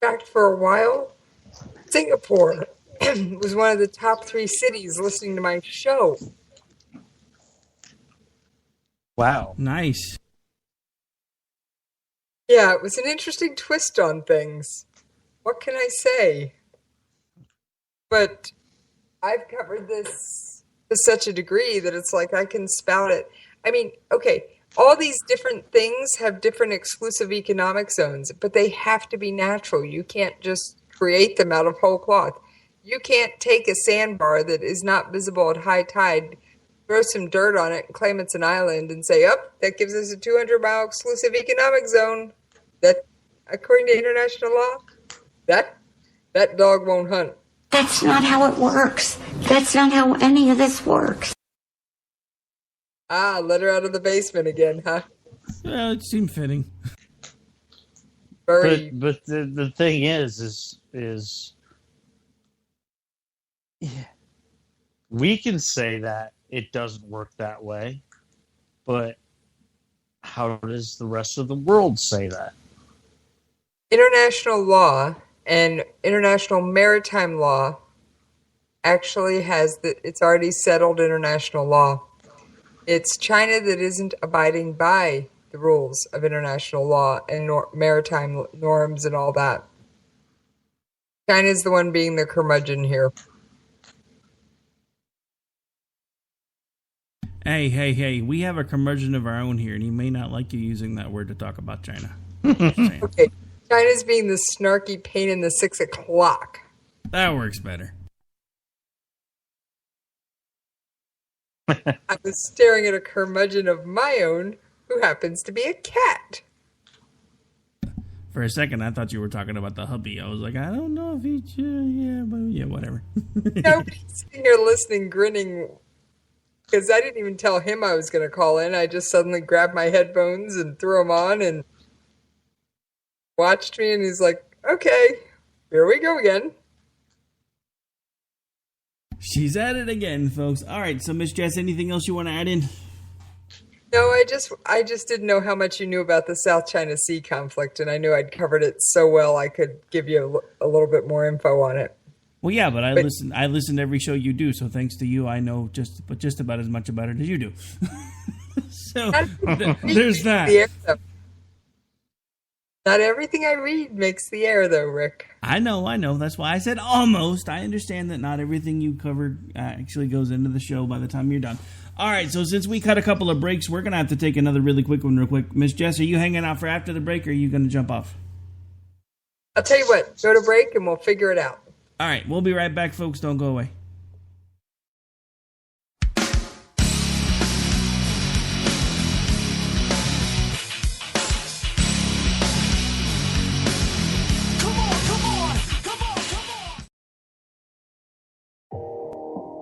Speaker 13: fact, for a while, Singapore was one of the top 3 cities listening to my show.
Speaker 11: Wow.
Speaker 8: Nice.
Speaker 13: Yeah, it was an interesting twist on things. What can I say? But I've covered this to such a degree that it's like I can spout it. I mean, okay, all these different things have different exclusive economic zones, but they have to be natural. You can't just create them out of whole cloth. You can't take a sandbar that is not visible at high tide, throw some dirt on it and claim it's an island and say, that gives us a 200-mile exclusive economic zone. That, according to international law, that dog won't hunt.
Speaker 14: That's not how it works. That's not how any of this works.
Speaker 13: Let her out of the basement again, huh?
Speaker 8: Well, it seemed fitting.
Speaker 13: Very.
Speaker 11: But the thing is we can say that it doesn't work that way, but how does the rest of the world say that?
Speaker 13: International law and international maritime law actually it's already settled international law. It's China that isn't abiding by the rules of international law and maritime norms and all that. China's the one being the curmudgeon here.
Speaker 8: Hey, we have a curmudgeon of our own here, and he may not like you using that word to talk about China.
Speaker 13: Okay, China's being the snarky pain in the 6 o'clock.
Speaker 8: That works better.
Speaker 13: I was staring at a curmudgeon of my own who happens to be a cat.
Speaker 8: For a second, I thought you were talking about the hubby. I was like, I don't know if he should, but yeah, whatever.
Speaker 13: Nobody's sitting here listening, grinning, because I didn't even tell him I was going to call in. I just suddenly grabbed my headphones and threw them on and watched me, and he's like, okay, here we go again.
Speaker 8: She's at it again, folks. All right, so Miss Jess, anything else you want to add in?
Speaker 13: No, I just didn't know how much you knew about the South China Sea conflict, and I knew I'd covered it so well I could give you a little bit more info on it.
Speaker 8: Well, yeah, but I listen to every show you do, so thanks to you, I know just about as much about it as you do. So there's that.
Speaker 13: Not everything I read makes the air, though, Rick.
Speaker 8: I know. That's why I said almost. I understand that not everything you covered actually goes into the show by the time you're done. All right, so since we cut a couple of breaks, we're going to have to take another really quick one real quick. Miss Jess, are you hanging out for after the break, or are you going to jump off?
Speaker 13: I'll tell you what. Go to break, and we'll figure it out.
Speaker 8: All right, we'll be right back, folks. Don't go away.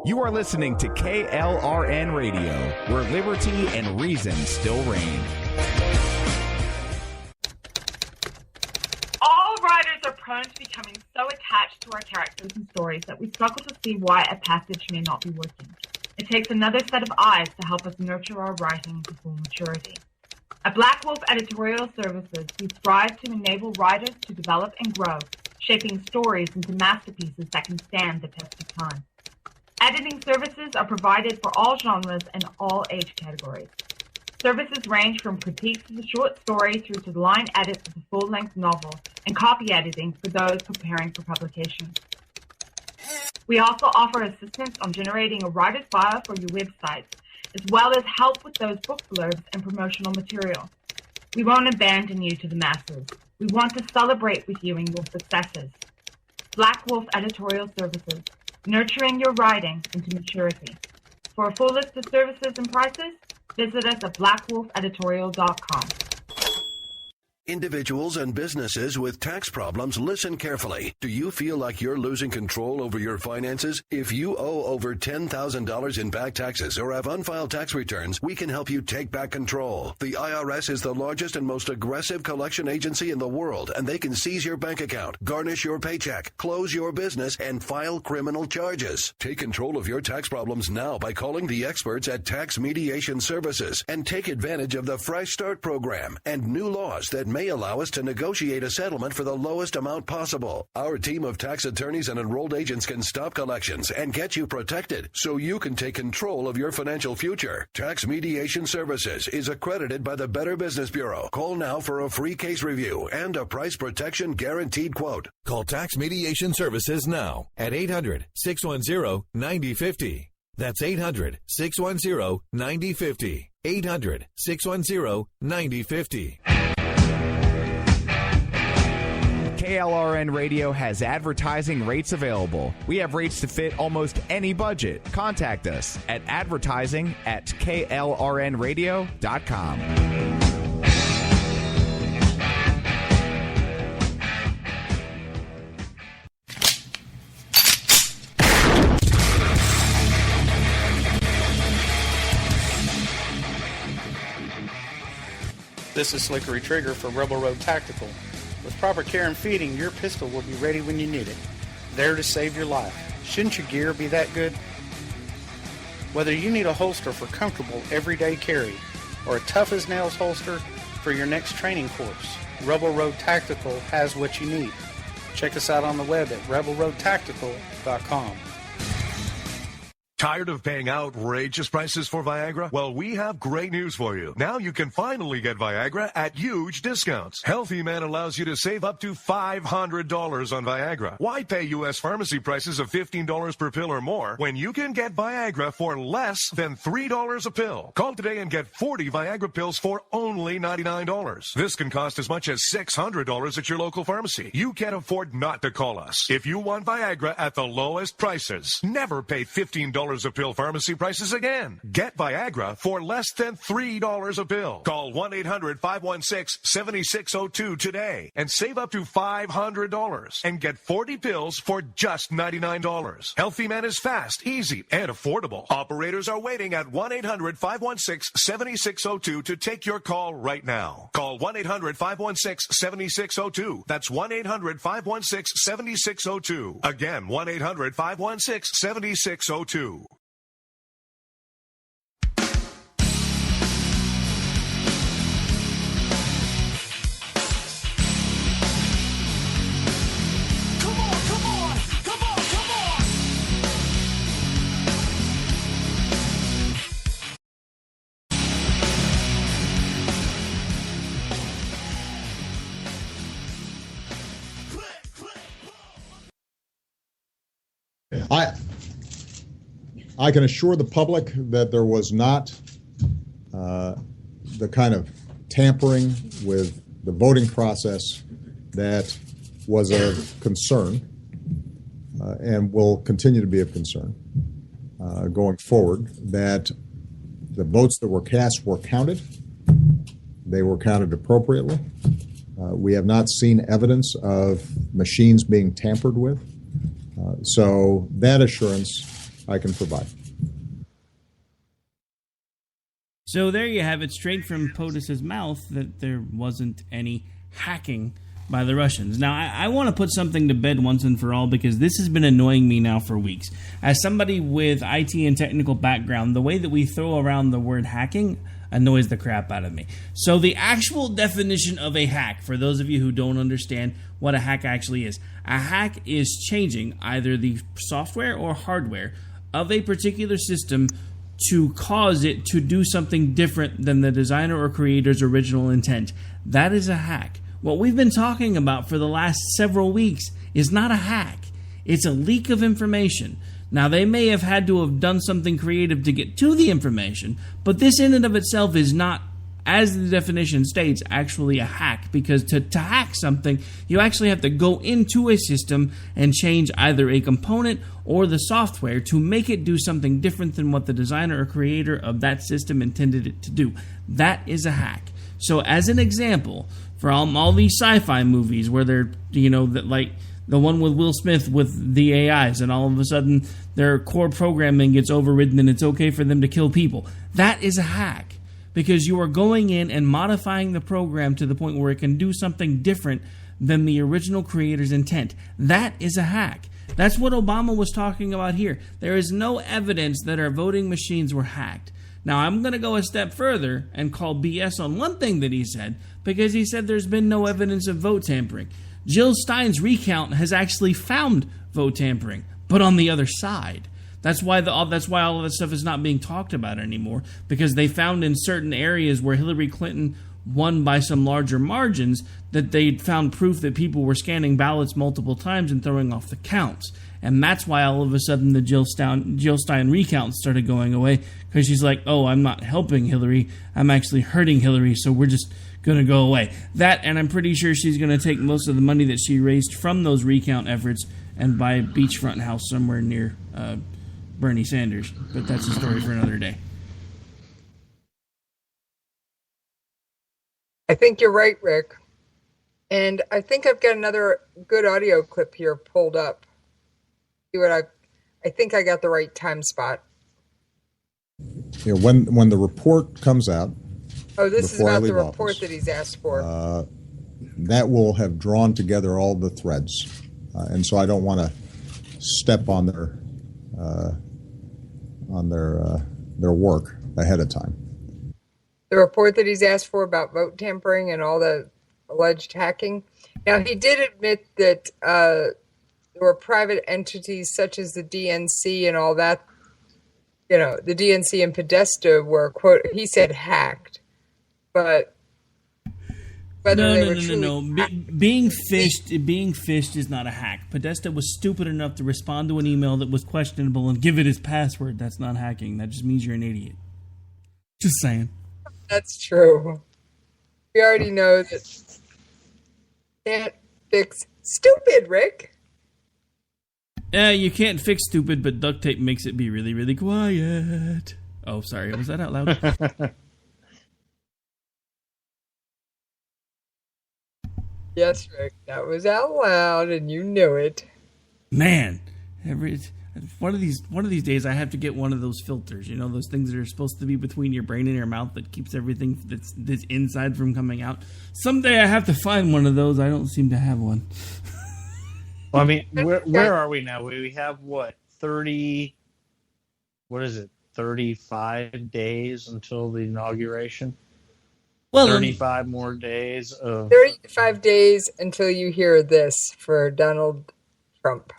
Speaker 1: You are listening to KLRN Radio, where liberty and reason still reign.
Speaker 2: All writers are prone to becoming so attached attached to our characters and stories that we struggle to see why a passage may not be working. It takes another set of eyes to help us nurture our writing to full maturity. At Black Wolf Editorial Services, we strive to enable writers to develop and grow, shaping stories into masterpieces that can stand the test of time. Editing services are provided for all genres and all age categories. Services range from critiques of the short story through to the line edits of the full-length novel and copy editing for those preparing for publication. We also offer assistance on generating a writer's bio for your websites, as well as help with those book blurbs and promotional material. We won't abandon you to the masses. We want to celebrate with you in your successes. Black Wolf Editorial Services, nurturing your writing into maturity. For a full list of services and prices, visit us at blackwolfeditorial.com.
Speaker 3: Individuals and businesses with tax problems, listen carefully. Do you feel like you're losing control over your finances? If you owe over $10,000 in back taxes or have unfiled tax returns, we can help you take back control. The IRS is the largest and most aggressive collection agency in the world, and they can seize your bank account, garnish your paycheck, close your business, and file criminal charges. Take control of your tax problems now by calling the experts at Tax Mediation Services and take advantage of the Fresh Start program and new laws that may allow us to negotiate a settlement for the lowest amount possible. Our team of tax attorneys and enrolled agents can stop collections and get you protected so you can take control of your financial future. Tax Mediation Services is accredited by the Better Business Bureau. Call now for a free case review and a price protection guaranteed quote.
Speaker 4: Call Tax Mediation Services now at 800-610-9050. That's 800-610-9050. 800-610-9050.
Speaker 1: KLRN Radio has advertising rates available. We have rates to fit almost any budget. Contact us at advertising@klrnradio.com.
Speaker 5: This is Slickery Trigger for Rebel Road Tactical. With proper care and feeding, your pistol will be ready when you need it, there to save your life. Shouldn't your gear be that good? Whether you need a holster for comfortable everyday carry or a tough-as-nails holster for your next training course, Rebel Road Tactical has what you need. Check us out on the web at rebelroadtactical.com.
Speaker 6: Tired of paying outrageous prices for Viagra? Well, we have great news for you. Now you can finally get Viagra at huge discounts. Healthy Man allows you to save up to $500 on Viagra. Why pay U.S. pharmacy prices of $15 per pill or more when you can get Viagra for less than $3 a pill? Call today and get 40 Viagra pills for only $99. This can cost as much as $600 at your local pharmacy. You can't afford not to call us. If you want Viagra at the lowest prices, never pay $15 a pill pharmacy prices again. Get Viagra for less than $3 a pill. Call 1-800-516-7602 today and save up to $500 and get 40 pills for just $99. Healthy Man is fast, easy, and affordable. Operators are waiting at 1-800-516-7602 to take your call right now. Call 1-800-516-7602. That's 1-800-516-7602. Again, 1-800-516-7602.
Speaker 15: I can assure the public that there was not the kind of tampering with the voting process that was of concern and will continue to be of concern going forward, that the votes that were cast were counted. They were counted appropriately. We have not seen evidence of machines being tampered with. So that assurance I can provide.
Speaker 8: So there you have it, straight from POTUS's mouth, that there wasn't any hacking by the Russians. Now, I want to put something to bed once and for all because this has been annoying me now for weeks. As somebody with IT and technical background, the way that we throw around the word hacking annoys the crap out of me. So the actual definition of a hack, for those of you who don't understand what a hack actually is, a hack is changing either the software or hardware of a particular system to cause it to do something different than the designer or creator's original intent. That is a hack. What we've been talking about for the last several weeks is not a hack. It's a leak of information. Now, they may have had to have done something creative to get to the information, but this in and of itself is not, as the definition states, actually a hack, because to hack something, you actually have to go into a system and change either a component or the software to make it do something different than what the designer or creator of that system intended it to do. That is a hack. So, as an example, for all these sci-fi movies where they're, that like the one with Will Smith with the AIs, and all of a sudden their core programming gets overridden and it's okay for them to kill people. That is a hack, because you are going in and modifying the program to the point where it can do something different than the original creator's intent. That is a hack. That's what Obama was talking about here. There is no evidence that our voting machines were hacked. Now, I'm going to go a step further and call BS on one thing that he said, because he said there's been no evidence of vote tampering. Jill Stein's recount has actually found vote tampering, but on the other side. That's why all of that stuff is not being talked about anymore, because they found in certain areas where Hillary Clinton won by some larger margins that they'd found proof that people were scanning ballots multiple times and throwing off the counts. And that's why all of a sudden the Jill Stein recounts started going away, because she's like, oh, I'm not helping Hillary, I'm actually hurting Hillary, so we're just going to go away. That, and I'm pretty sure she's going to take most of the money that she raised from those recount efforts and buy a beachfront house somewhere near Bernie Sanders. But that's a story for another day.
Speaker 13: I think you're right, Rick. And I think I've got another good audio clip here pulled up. See what I think I got the right time spot.
Speaker 15: Yeah, when the report comes out.
Speaker 13: Oh, this is about the report that he's asked for.
Speaker 15: That will have drawn together all the threads, and so I don't want to step on their work ahead of time.
Speaker 13: The report that he's asked for about vote tampering and all the alleged hacking. Now, he did admit that there were private entities such as the DNC and all that. The DNC and Podesta were, quote, he said hacked. But
Speaker 8: no. Being phished is not a hack. Podesta was stupid enough to respond to an email that was questionable and give it his password. That's not hacking. That just means you're an idiot. Just saying.
Speaker 13: That's true. We already know that can't fix stupid, Rick.
Speaker 8: You can't fix stupid, but duct tape makes it be really, really quiet. Oh, sorry. Was that out loud?
Speaker 13: Yes, Rick, that was out loud, and you knew it.
Speaker 8: Man, one of these days I have to get one of those filters. Those things that are supposed to be between your brain and your mouth that keeps everything that's inside from coming out. Someday I have to find one of those. I don't seem to have one.
Speaker 11: Well, I mean, where are we now? We have 35 days until the inauguration? Well, 35 more days of
Speaker 13: 35 days until you hear this for Donald Trump.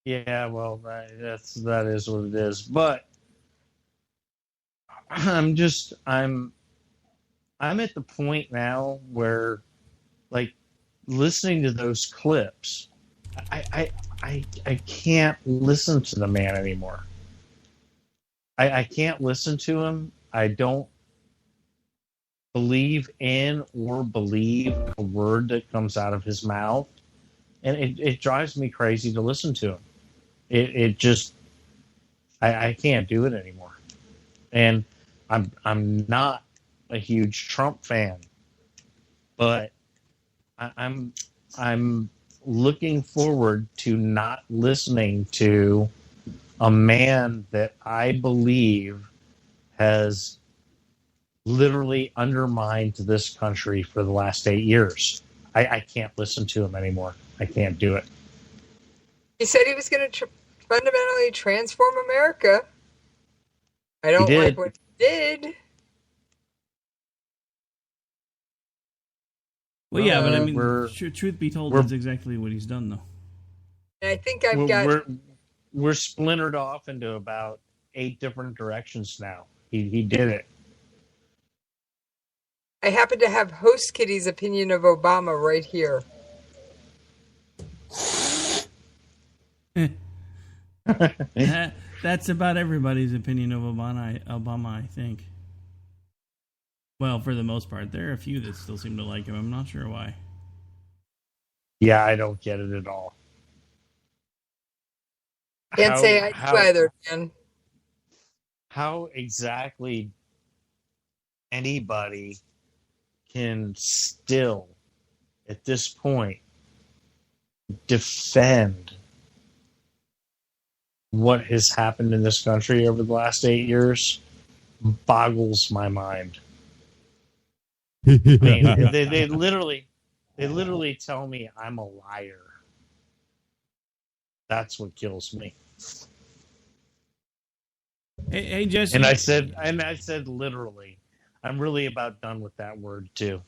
Speaker 11: Yeah, well, that is what it is. But I'm at the point now where, like, listening to those clips, I can't listen to the man anymore. I can't listen to him. I don't believe in or believe a word that comes out of his mouth. And it drives me crazy to listen to him. It just, I can't do it anymore. And I'm not a huge Trump fan, but I'm looking forward to not listening to a man that I believe has literally undermined this country for the last 8 years. I can't listen to him anymore. I can't do it.
Speaker 13: He said he was going to fundamentally transform America. I don't like what he did.
Speaker 8: Well, yeah, but I mean, truth be told, that's exactly what he's done, though.
Speaker 13: And I think
Speaker 11: we're splintered off into about 8 different directions now. He did it.
Speaker 13: I happen to have Host Kitty's opinion of Obama right here.
Speaker 8: That's about everybody's opinion of Obama, I think. Well, for the most part. There are a few that still seem to like him. I'm not sure why.
Speaker 11: Yeah, I don't get it at all.
Speaker 13: Can't say I do either, man.
Speaker 11: How exactly anybody can still, at this point, defend what has happened in this country over the last 8 years boggles my mind. I mean, they literally tell me I'm a liar. That's what kills me.
Speaker 8: Hey, Jesse.
Speaker 11: And I said literally. I'm really about done with that word too.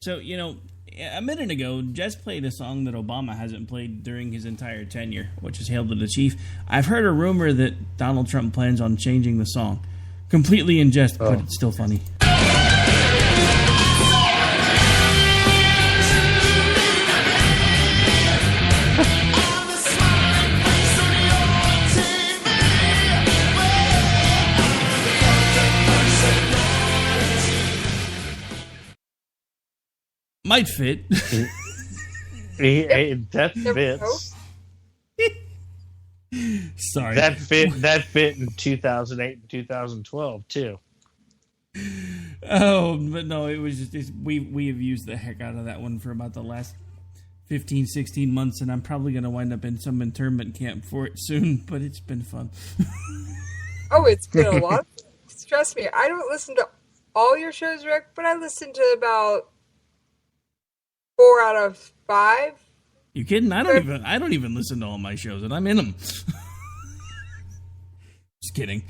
Speaker 8: So, a minute ago, Jess played a song that Obama hasn't played during his entire tenure, which is Hail to the Chief. I've heard a rumor that Donald Trump plans on changing the song. Completely in jest, but it's still funny. Might fit.
Speaker 11: That fits.
Speaker 8: Sorry.
Speaker 11: That fit in 2008 and 2012 too.
Speaker 8: Oh, but no, it was just we have used the heck out of that one for about the last 15, 16 months, and I'm probably going to wind up in some internment camp for it soon, but it's been fun.
Speaker 13: Oh, it's been a lot. Trust me, I don't listen to all your shows, Rick, but I listen to about 4 out of 5.
Speaker 8: You kidding? I don't even listen to all my shows, and I'm in them. Just kidding.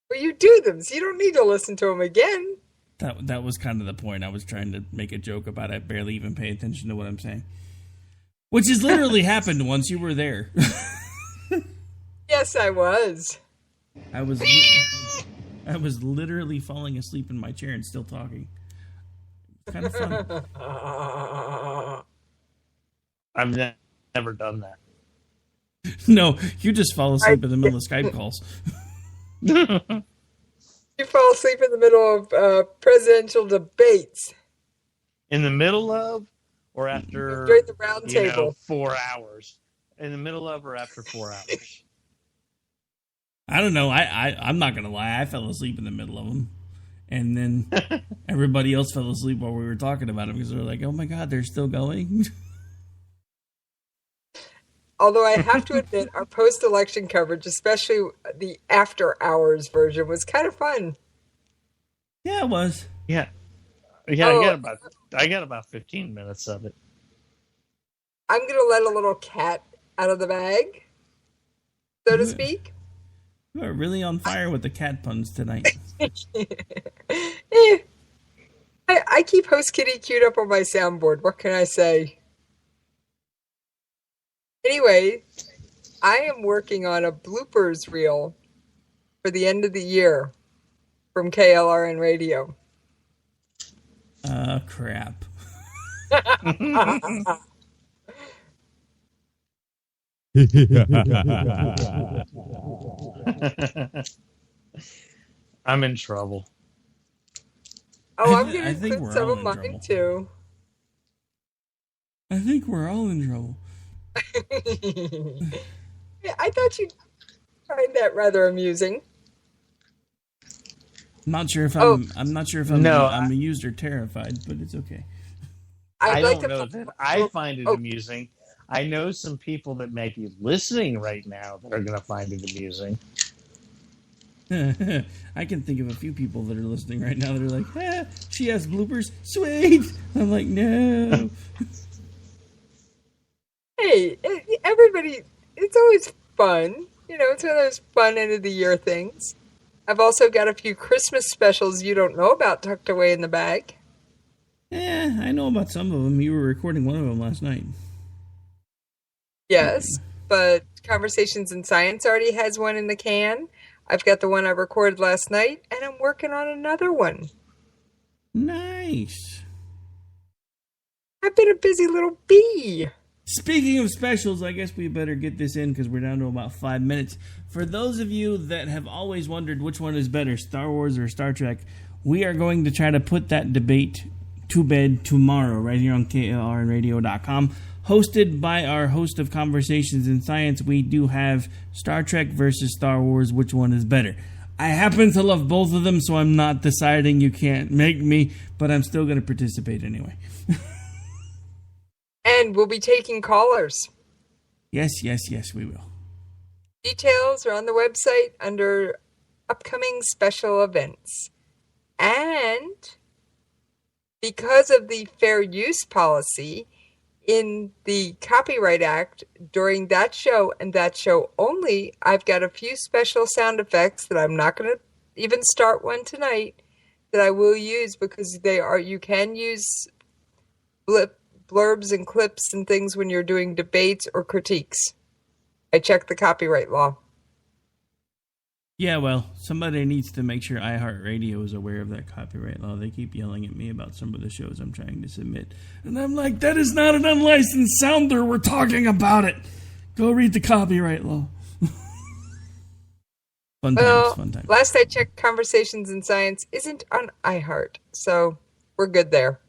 Speaker 13: Well, you do them, so you don't need to listen to them again.
Speaker 8: That was kind of the point. I was trying to make a joke about I barely even pay attention to what I'm saying. Which has literally happened once you were there.
Speaker 13: Yes, I was.
Speaker 8: I was literally falling asleep in my chair and still talking. Kind of fun.
Speaker 11: I've never done that.
Speaker 8: No, you just fall asleep in the middle of Skype calls.
Speaker 13: You fall asleep in the middle of presidential debates.
Speaker 11: In the middle of, or after?
Speaker 13: During the round table.
Speaker 11: 4 hours. In the middle of, or after 4 hours?
Speaker 8: I don't know. I'm not gonna lie. I fell asleep in the middle of them. And then everybody else fell asleep while we were talking about it because they were like, oh my God, they're still going.
Speaker 13: Although I have to admit, our post-election coverage, especially the after-hours version, was kind of fun.
Speaker 8: Yeah, it was.
Speaker 11: Yeah. I got about 15 minutes of it.
Speaker 13: I'm going to let a little cat out of the bag, so to speak.
Speaker 8: You are really on fire with the cat puns tonight.
Speaker 13: I keep Host Kitty queued up on my soundboard. What can I say? Anyway, I am working on a bloopers reel for the end of the year from KLRN Radio.
Speaker 8: Crap.
Speaker 11: I'm in trouble.
Speaker 13: Oh, I'm going to include some of mine too.
Speaker 8: I think we're all in trouble.
Speaker 13: Yeah, I thought you'd find that rather amusing.
Speaker 8: I'm not sure if I'm amused or terrified, but it's okay.
Speaker 11: I don't know that I find it amusing. I know some people that may be listening right now that are going to find it amusing.
Speaker 8: I can think of a few people that are listening right now that are like, she has bloopers. Sweet. I'm like, no.
Speaker 13: Hey, everybody, it's always fun. You know, it's one of those fun end of the year things. I've also got a few Christmas specials you don't know about tucked away in the bag.
Speaker 8: Yeah, I know about some of them. You were recording one of them last night.
Speaker 13: Yes, but Conversations in Science already has one in the can. I've got the one I recorded last night, and I'm working on another one.
Speaker 8: Nice.
Speaker 13: I've been a busy little bee.
Speaker 8: Speaking of specials, I guess we better get this in because we're down to about 5 minutes. For those of you that have always wondered which one is better, Star Wars or Star Trek, we are going to try to put that debate to bed tomorrow right here on KLRNradio.com. Hosted by our host of Conversations in Science, we do have Star Trek versus Star Wars, which one is better. I happen to love both of them, so I'm not deciding. You can't make me, but I'm still going to participate anyway.
Speaker 13: And we'll be taking callers.
Speaker 8: Yes, we will.
Speaker 13: Details are on the website under upcoming special events. And because of the fair use policy in the Copyright Act, during that show and that show only, I've got a few special sound effects that I'm not going to even start one tonight that I will use because you can use blurbs and clips and things when you're doing debates or critiques. I checked the copyright law.
Speaker 8: Yeah, well, somebody needs to make sure iHeartRadio is aware of that copyright law. They keep yelling at me about some of the shows I'm trying to submit. And I'm like, that is not an unlicensed sounder. We're talking about it. Go read the copyright law. Fun times.
Speaker 13: Last I checked, Conversations in Science isn't on iHeart, so we're good there.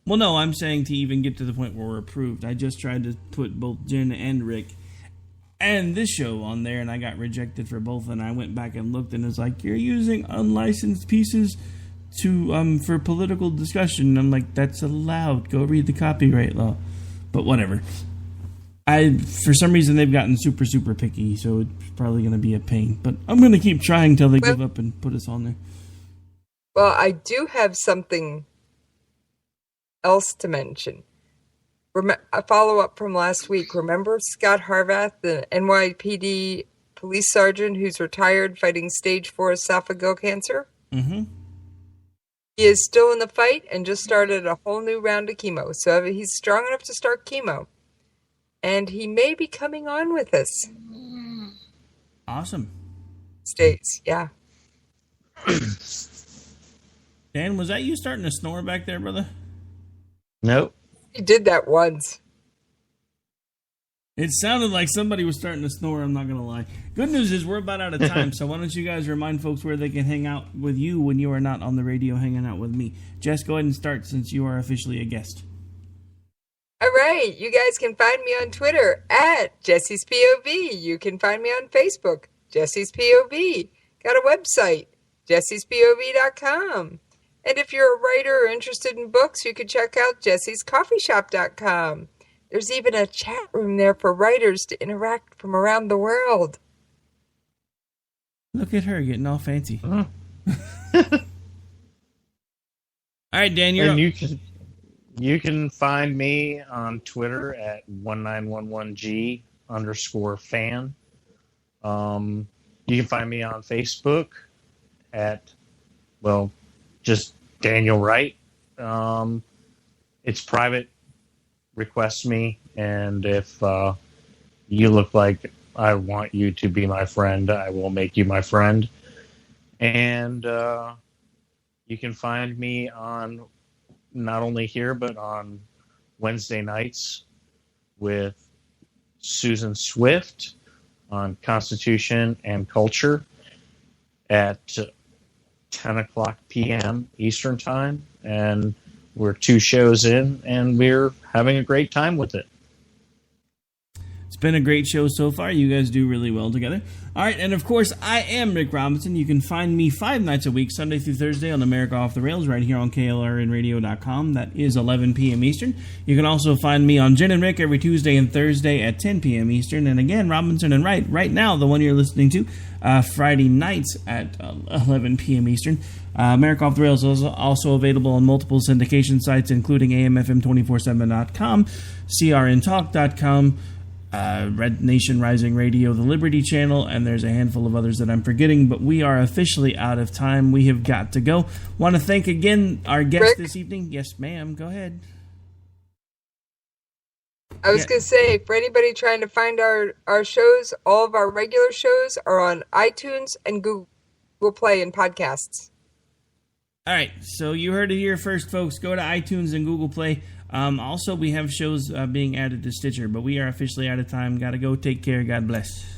Speaker 8: Well, no, I'm saying to even get to the point where we're approved. I just tried to put both Jen and Rick and this show on there, and I got rejected for both. And I went back and looked, and it's like, you're using unlicensed pieces to for political discussion. And I'm like, that's allowed. Go read the copyright law. But whatever. For some reason, they've gotten super, super picky, so it's probably going to be a pain. But I'm going to keep trying till they give up and put us on there.
Speaker 13: Well, I do have something else to mention. A follow-up from last week. Remember Scott Harvath, the NYPD police sergeant who's retired fighting stage 4 esophageal cancer?
Speaker 8: Mm-hmm.
Speaker 13: He is still in the fight and just started a whole new round of chemo. So he's strong enough to start chemo. And he may be coming on with us.
Speaker 8: Awesome.
Speaker 13: States, yeah.
Speaker 8: Dan, was that you starting to snore back there, brother?
Speaker 9: Nope.
Speaker 13: He did that once.
Speaker 8: It sounded like somebody was starting to snore, I'm not going to lie. Good news is we're about out of time, so why don't you guys remind folks where they can hang out with you when you are not on the radio hanging out with me. Jess, go ahead and start since you are officially a guest.
Speaker 13: All right. You guys can find me on Twitter at Jesse's POV. You can find me on Facebook, Jesse's POV. Got a website, jessespov.com. And if you're a writer or interested in books, you can check out jessescoffeeshop.com. There's even a chat room there for writers to interact from around the world.
Speaker 8: Look at her getting all fancy. All right, Dan, you're
Speaker 11: and you can find me on Twitter at 1911G_fan. You can find me on Facebook at, just Daniel Wright. It's private. Request me, and if you look like I want you to be my friend, I will make you my friend. And you can find me on not only here, but on Wednesday nights with Susan Swift on Constitution and Culture at 10 o'clock p.m. Eastern Time. And we're 2 shows in, and we're having a great time with it.
Speaker 8: It's been a great show so far. You guys do really well together. All right, and of course, I am Rick Robinson. You can find me 5 nights a week, Sunday through Thursday, on America Off the Rails, right here on KLRNradio.com. That is 11 p.m. Eastern. You can also find me on Jen and Rick every Tuesday and Thursday at 10 p.m. Eastern. And again, Robinson and Wright, right now, the one you're listening to, Friday nights at 11 p.m. Eastern. America Off the Rails is also available on multiple syndication sites, including AMFM247.com, CRNTalk.com, Red Nation Rising Radio, the Liberty Channel, and there's a handful of others that I'm forgetting, but we are officially out of time. We have got to go. Want to thank again our guest
Speaker 13: Rick?
Speaker 8: this evening. Yes, ma'am. Go ahead.
Speaker 13: I was going to say, for anybody trying to find our shows, all of our regular shows are on iTunes and Google Play and podcasts.
Speaker 8: All right, so you heard it here first, folks. Go to iTunes and Google Play. Also, we have shows being added to Stitcher, but we are officially out of time. Got to go. Take care. God bless.